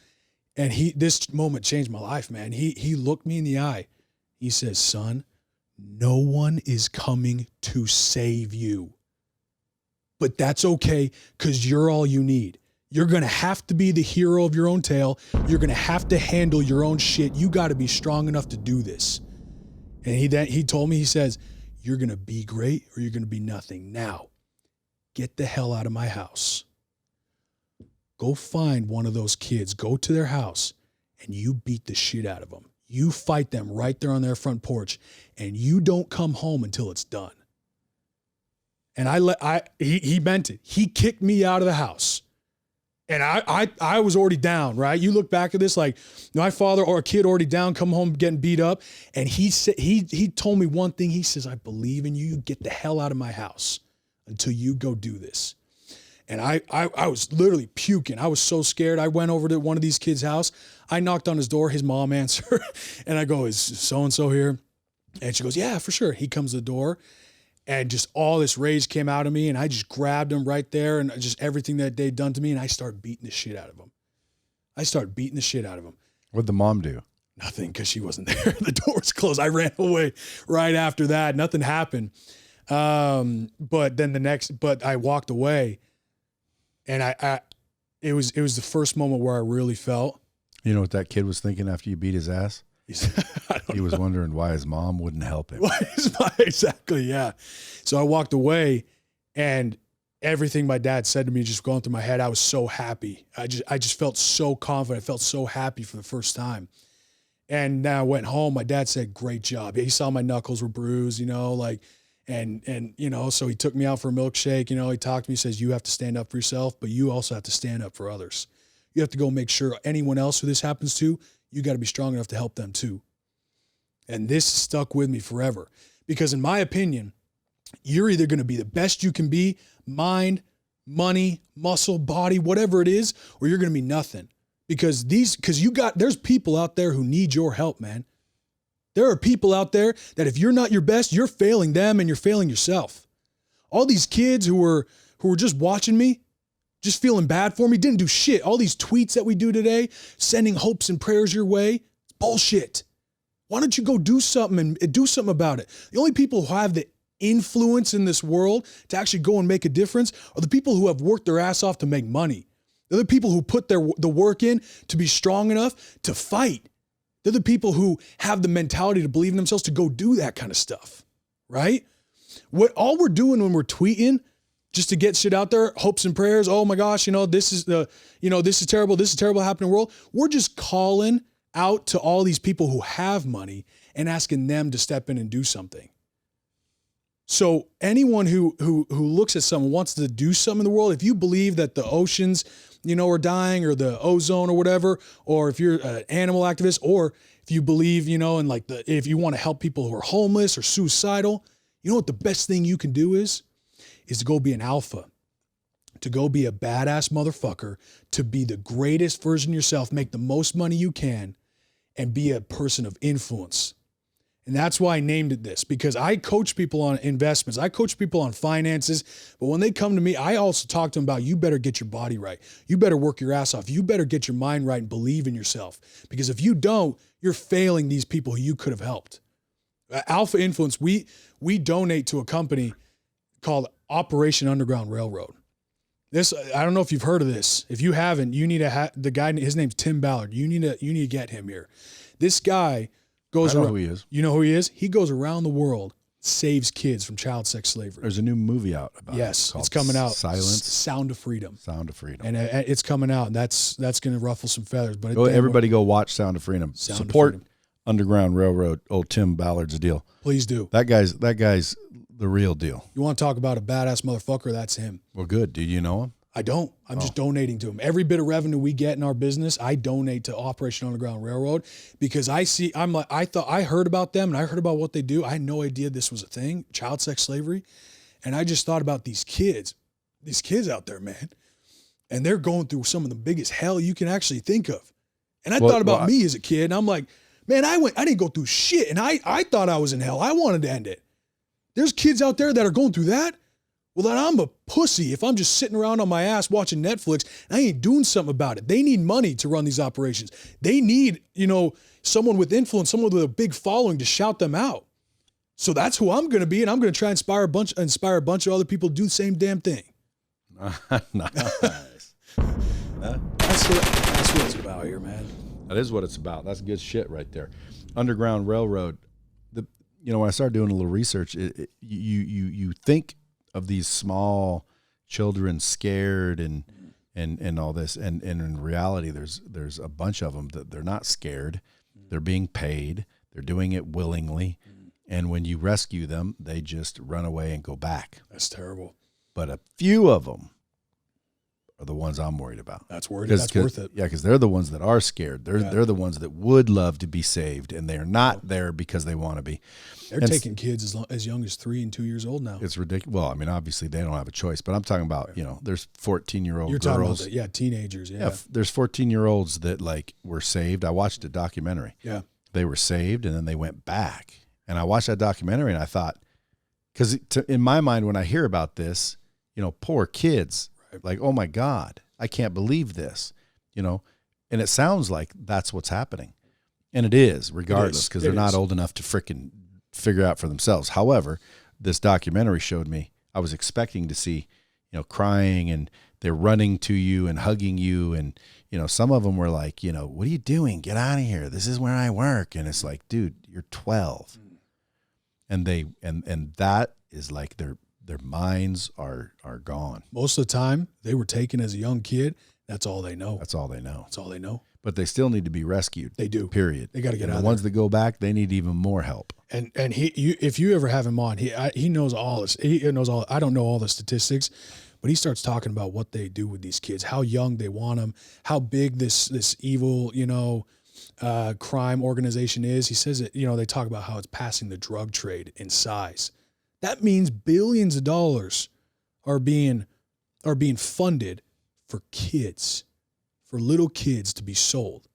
Speaker 2: And this moment changed my life, man. He looked me in the eye. He says, son, no one is coming to save you. But that's okay, because you're all you need. You're going to have to be the hero of your own tale. You're going to have to handle your own shit. You got to be strong enough to do this. And he told me, he says, you're going to be great or you're going to be nothing. Now, get the hell out of my house. Go find one of those kids, go to their house, and you beat the shit out of them. You fight them right there on their front porch, and you don't come home until it's done. And he meant it. He kicked me out of the house. And I was already down, right? You look back at this like my father or a kid already down, come home getting beat up. And he said, he told me one thing. He says, I believe in you. You get the hell out of my house until you go do this. And I was literally puking. I was so scared. I went over to one of these kids' house. I knocked on his door. His mom answered. And I go, is so-and-so here? And she goes, yeah, for sure. He comes to the door. And just all this rage came out of me, and I just grabbed him right there, and just everything that they'd done to me, and I started beating the shit out of him.
Speaker 1: What'd the mom do?
Speaker 2: Nothing, because she wasn't there. The door was closed. I ran away right after that. Nothing happened. But I walked away, and it was the first moment where I really felt.
Speaker 1: You know what that kid was thinking after you beat his ass? He was wondering why his mom wouldn't help him.
Speaker 2: Exactly, yeah. So I walked away, and everything my dad said to me just going through my head, I was so happy. I just felt so confident. I felt so happy for the first time. And now I went home. My dad said, great job. He saw my knuckles were bruised, so he took me out for a milkshake. He talked to me, he says, you have to stand up for yourself, but you also have to stand up for others. You have to go make sure anyone else who this happens to, you got to be strong enough to help them too. And this stuck with me forever, because in my opinion, you're either going to be the best you can be, mind, money, muscle, body, whatever it is, or you're going to be nothing, because there's people out there who need your help, man. There are people out there that if you're not your best, you're failing them and you're failing yourself. All these kids who were just watching me, just feeling bad for me, didn't do shit. All these tweets that we do today, sending hopes and prayers your way, it's bullshit. Why don't you go do something and do something about it? The only people who have the influence in this world to actually go and make a difference are the people who have worked their ass off to make money. They're the people who put the work in to be strong enough to fight. They're the people who have the mentality to believe in themselves to go do that kind of stuff, right? What all we're doing when we're tweeting just to get shit out there, hopes and prayers, oh my gosh, this is terrible, happening in the world. We're just calling out to all these people who have money and asking them to step in and do something. So anyone who looks at someone, wants to do something in the world, if you believe that the oceans, are dying, or the ozone or whatever, or if you're an animal activist, or if you believe, in like if you want to help people who are homeless or suicidal, you know what the best thing you can do is to go be an alpha, to go be a badass motherfucker, to be the greatest version of yourself, make the most money you can, and be a person of influence. And that's why I named it this, because I coach people on investments. I coach people on finances. But when they come to me, I also talk to them about, you better get your body right. You better work your ass off. You better get your mind right and believe in yourself. Because if you don't, you're failing these people who you could have helped. Alpha Influence, we donate to a company called Operation Underground Railroad. This, I don't know if you've heard of this. If you haven't, you need to the guy, his name's Tim Ballard. You need to get him here. This guy goes around.
Speaker 1: Who he is.
Speaker 2: You know who he is? He goes around the world, saves kids from child sex slavery.
Speaker 1: There's a new movie out about it.
Speaker 2: Yes, it's coming out.
Speaker 1: Silence.
Speaker 2: Sound of Freedom.
Speaker 1: Sound of Freedom.
Speaker 2: And it's coming out, and that's going to ruffle some feathers. But
Speaker 1: everybody go watch Sound of Freedom.
Speaker 2: Sound
Speaker 1: Support
Speaker 2: of Freedom.
Speaker 1: Underground Railroad, old Tim Ballard's deal.
Speaker 2: Please do.
Speaker 1: That guy's the real deal.
Speaker 2: You want to talk about a badass motherfucker? That's him.
Speaker 1: Well, good. Do you know him?
Speaker 2: I don't. I'm just donating to him. Every bit of revenue we get in our business, I donate to Operation Underground Railroad, because I heard about them and I heard about what they do. I had no idea this was a thing, child sex slavery. And I just thought about these kids out there, man. And they're going through some of the biggest hell you can actually think of. And I thought about me as a kid, and I'm like, man, I didn't go through shit. And I thought I was in hell. I wanted to end it. There's kids out there that are going through that. Well, then I'm a pussy if I'm just sitting around on my ass watching Netflix and I ain't doing something about it. They need money to run these operations. They need, someone with influence, someone with a big following to shout them out. So that's who I'm going to be, and I'm going to try and inspire a bunch of other people to do the same damn thing.
Speaker 1: Nice.
Speaker 2: That's what it's about here, man.
Speaker 1: That is what it's about. That's good shit right there. Underground Railroad. When I started doing a little research, you think of these small children scared and all this, and in reality there's a bunch of them that they're not scared. They're being paid. They're doing it willingly. And when you rescue them, they just run away and go back.
Speaker 2: That's terrible.
Speaker 1: But a few of them are the ones I'm worried about.
Speaker 2: That's worth it.
Speaker 1: Yeah, because they're the ones that are scared. They're the ones that would love to be saved, and they're not there because they want to be.
Speaker 2: They're taking kids as young as 3 and 2 years old now.
Speaker 1: It's ridiculous. Well, I mean, obviously they don't have a choice, but I'm talking about, there's 14-year-old
Speaker 2: You're
Speaker 1: girls.
Speaker 2: Talking about teenagers. Yeah.
Speaker 1: There's 14-year-olds that were saved. I watched a documentary.
Speaker 2: Yeah. They
Speaker 1: were saved and then they went back. And I watched that documentary and I thought, because in my mind, when I hear about this, poor kids, like, oh my God, I can't believe this, and it sounds like that's what's happening. And it is, regardless, because they're not old enough to frickin' figure out for themselves. However, this documentary showed me, I was expecting to see, crying, and they're running to you and hugging you. And, some of them were like, what are you doing? Get out of here. This is where I work. And it's like, dude, you're 12. And and that is like their minds are gone.
Speaker 2: Most of the time they were taken as a young kid. That's all they know.
Speaker 1: That's all they know. But they still need to be rescued.
Speaker 2: They do.
Speaker 1: Period.
Speaker 2: They got to get out.
Speaker 1: The ones that go back, they need even more help.
Speaker 2: And if you ever have him on, he knows all this. He knows all. I don't know all the statistics, but he starts talking about what they do with these kids, how young they want them, how big this evil crime organization is. He says it. They talk about how it's passing the drug trade in size. That means billions of dollars are being funded for kids, for little kids to be sold.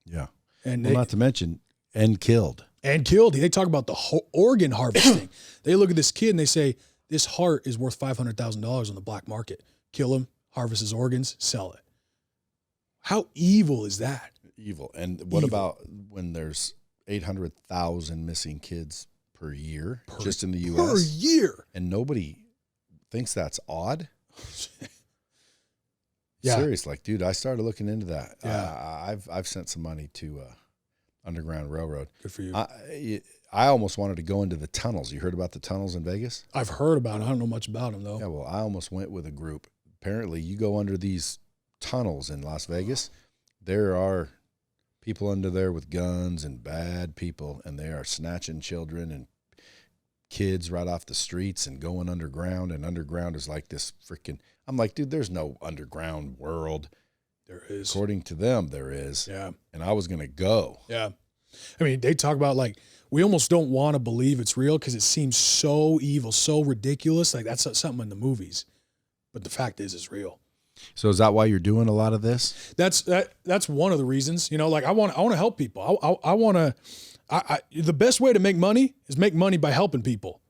Speaker 1: Yeah. And not to mention, and killed.
Speaker 2: They talk about the organ harvesting. They look at this kid and they say, this heart is worth $500,000 on the black market. Kill him, harvest his organs, sell it. How evil is that?
Speaker 1: Evil. And what about when there's 800,000 missing kids per year, just in the U.S.?
Speaker 2: Per year.
Speaker 1: And nobody thinks that's odd?
Speaker 2: Yeah.
Speaker 1: Serious, dude, I started looking into that.
Speaker 2: Yeah.
Speaker 1: I've sent some money to Underground Railroad.
Speaker 2: Good for you.
Speaker 1: I almost wanted to go into the tunnels. You heard about the tunnels in Vegas?
Speaker 2: I've heard about it. I don't know much about them, though.
Speaker 1: Yeah, well, I almost went with a group. Apparently, you go under these tunnels in Las Vegas, there are people under there with guns and bad people, and they are snatching children and kids right off the streets and going underground, and underground is like this freaking, I'm like, dude, there's no underground world.
Speaker 2: There is.
Speaker 1: According to them, there is.
Speaker 2: Yeah.
Speaker 1: And I was going to go.
Speaker 2: Yeah. I mean, they talk about like, we almost don't want to believe it's real because it seems so evil, so ridiculous. Like that's something in the movies. But the fact is, it's real.
Speaker 1: So is that why you're doing a lot of this?
Speaker 2: That's one of the reasons. You know, like I want to help people. I want to. The best way to make money is make money by helping people.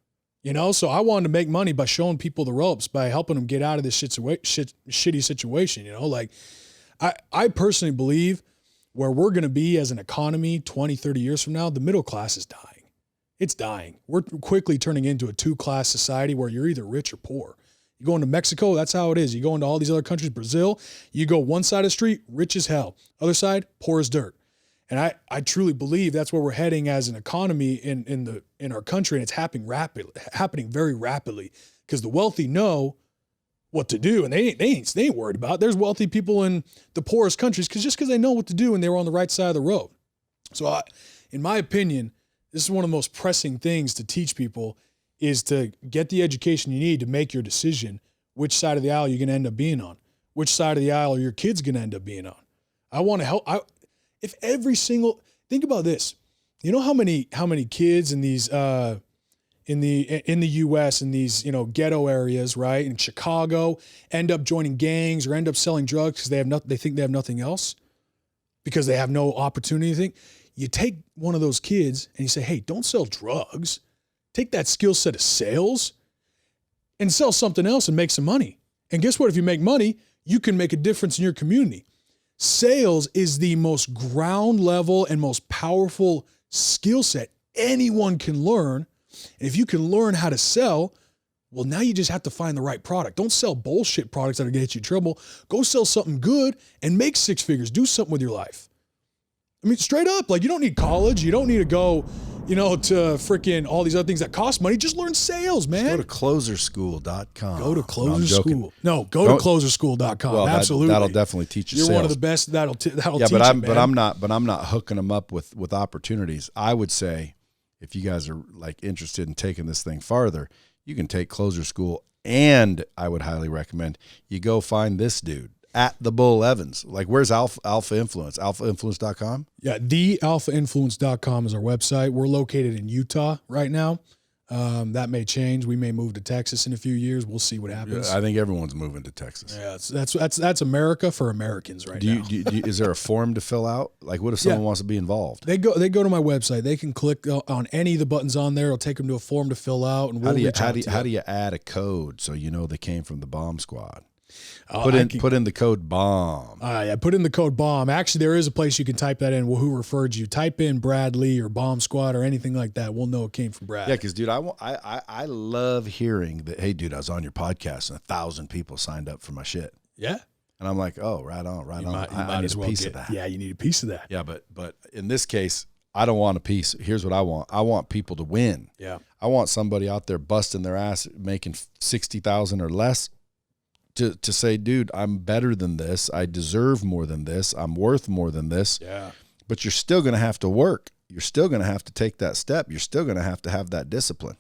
Speaker 2: You know, so I wanted to make money by showing people the ropes, by helping them get out of this shitty situation. You know, like I personally believe where we're going to be as an economy 20, 30 years from now, the middle class is dying. It's dying. We're quickly turning into a two-class society where you're either rich or poor. You go into Mexico, that's how it is. You go into all these other countries, Brazil, you go one side of the street, rich as hell. Other side, poor as dirt. And I truly believe that's where we're heading as an economy in our country, and it's happening very rapidly because the wealthy know what to do, and they ain't worried about it. There's wealthy people in the poorest countries because they know what to do and they were on the right side of the road. So in my opinion, this is one of the most pressing things to teach people is to get the education you need to make your decision which side of the aisle you're going to end up being on, which side of the aisle are your kids going to end up being on. I want to help. If every single, think about this, you know how many kids in these in the U.S. in these ghetto areas, right, in Chicago, end up joining gangs or end up selling drugs because they think they have nothing else because they have no opportunity. You take one of those kids and you say, hey, don't sell drugs. Take that skill set of sales and sell something else and make some money. And guess what? If you make money, you can make a difference in your community. Sales is the most ground level and most powerful skill set anyone can learn. And if you can learn how to sell, well, now you just have to find the right product. Don't sell bullshit products that are going to get you in trouble. Go sell something good and make six figures. Do something with your life. I mean, straight up, like you don't need college. You don't need to go, to freaking all these other things that cost money. Just learn sales, man.
Speaker 1: Just go to closerschool.com.
Speaker 2: Go to Closerschool. No, go to closerschool.com.
Speaker 1: Well,
Speaker 2: absolutely.
Speaker 1: That'll definitely teach you
Speaker 2: You're
Speaker 1: sales.
Speaker 2: one of the best. That'll teach you,
Speaker 1: but I'm not hooking them up with opportunities. I would say if you guys are like interested in taking this thing farther, you can take Closer School, and I would highly recommend you go find this dude at the Bull Evans. Like, where's Alpha Influence? AlphaInfluence.com?
Speaker 2: Yeah, thealphainfluence.com is our website. We're located in Utah right now. That may change. We may move to Texas in a few years. We'll see what happens.
Speaker 1: I think everyone's moving to Texas.
Speaker 2: Yeah, that's America for Americans right now.
Speaker 1: Is there a form to fill out? Like, what if someone wants to be involved?
Speaker 2: They go to my website. They can click on any of the buttons on there. It'll take them to a form to fill out, and
Speaker 1: how do you add a code so they came from the bomb squad? Put in the code BOMB.
Speaker 2: Put in the code BOMB. Actually, there is a place you can type that in. Who referred you? Type in Brad Lee or Bomb Squad or anything like that. We'll know it came from Brad.
Speaker 1: Yeah, because dude, I love hearing that. Hey, dude, I was on your podcast and 1,000 people signed up for my shit.
Speaker 2: Yeah,
Speaker 1: and I'm like, oh, right on. I need a piece of that.
Speaker 2: Yeah, you need a piece of that.
Speaker 1: Yeah, but in this case, I don't want a piece. Here's what I want. I want people to win.
Speaker 2: Yeah,
Speaker 1: I want somebody out there busting their ass, making 60,000 or less. To say, dude, I'm better than this. I deserve more than this. I'm worth more than this.
Speaker 2: Yeah.
Speaker 1: But you're still going to have to work. You're still going to have to take that step. You're still going to have that discipline.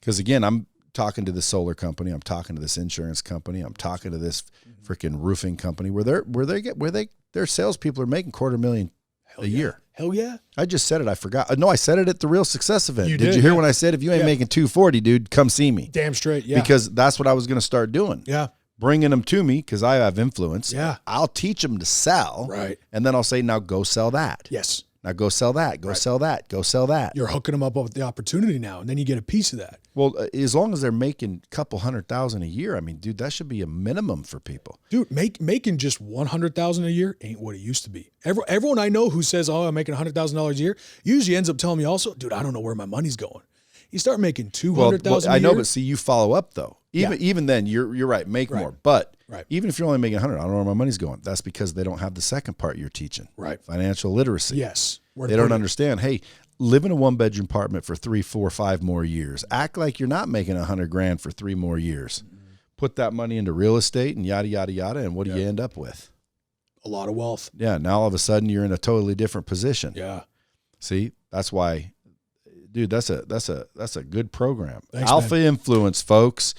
Speaker 1: Because again, I'm talking to this solar company. I'm talking to this insurance company. I'm talking to this freaking roofing company where their salespeople are making $250,000 a year.
Speaker 2: Hell yeah.
Speaker 1: I just said it. I forgot. No, I said it at the Real Success event.
Speaker 2: Did
Speaker 1: you hear when I said, if you ain't making 240, dude, come see me?
Speaker 2: Damn straight. Yeah.
Speaker 1: Because that's what I was going to start doing.
Speaker 2: Yeah.
Speaker 1: Bringing them to me because I have influence.
Speaker 2: Yeah.
Speaker 1: I'll teach them to sell.
Speaker 2: Right.
Speaker 1: And then I'll say, now go sell that.
Speaker 2: Yes.
Speaker 1: Now go sell that. Go sell that. Go sell that.
Speaker 2: You're hooking them up with the opportunity now, and then you get a piece of that.
Speaker 1: Well, as long as they're making a couple $100,000 a year, I mean, dude, that should be a minimum for people.
Speaker 2: Dude, making just $100,000 a year ain't what it used to be. Everyone I know who says, "Oh, I'm making $100,000 a year," usually ends up telling me also, "Dude, I don't know where my money's going." You start making $200,000 a year.
Speaker 1: I know, but see, you follow up though. Even then, you're right. Make more, but even if you're only making 100, I don't know where my money's going. That's because they don't have the second part you're teaching.
Speaker 2: Right.
Speaker 1: Financial literacy.
Speaker 2: Yes.
Speaker 1: They don't understand. Hey, live in a 1-bedroom apartment for 3, 4, 5 more years. Act like you're not making $100,000 for 3 more years. Mm-hmm. Put that money into real estate and yada yada yada. And what do you end up with?
Speaker 2: A lot of wealth.
Speaker 1: Yeah. Now all of a sudden you're in a totally different position.
Speaker 2: Yeah.
Speaker 1: See, that's why, dude. That's a good program.
Speaker 2: Thanks,
Speaker 1: Alpha
Speaker 2: man.
Speaker 1: Influence, folks.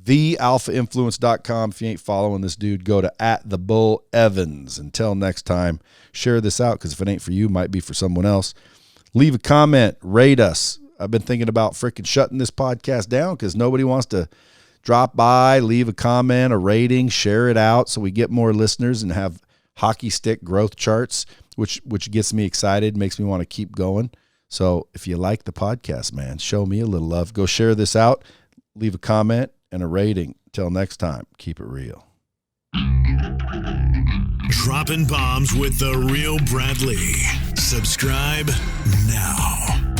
Speaker 1: thealphainfluence.com. If you ain't following this dude, go to @thebullevans. Until next time, share this out, because if it ain't for you, it might be for someone else. Leave a comment, rate us. I've been thinking about freaking shutting this podcast down because nobody wants to drop by, leave a comment, a rating, share it out so we get more listeners and have hockey stick growth charts, which gets me excited, makes me want to keep going. So if you like the podcast, man, show me a little love. Go share this out, leave a comment and a rating. Till next time, keep it real.
Speaker 3: Dropping bombs with the real Bradley. Subscribe now.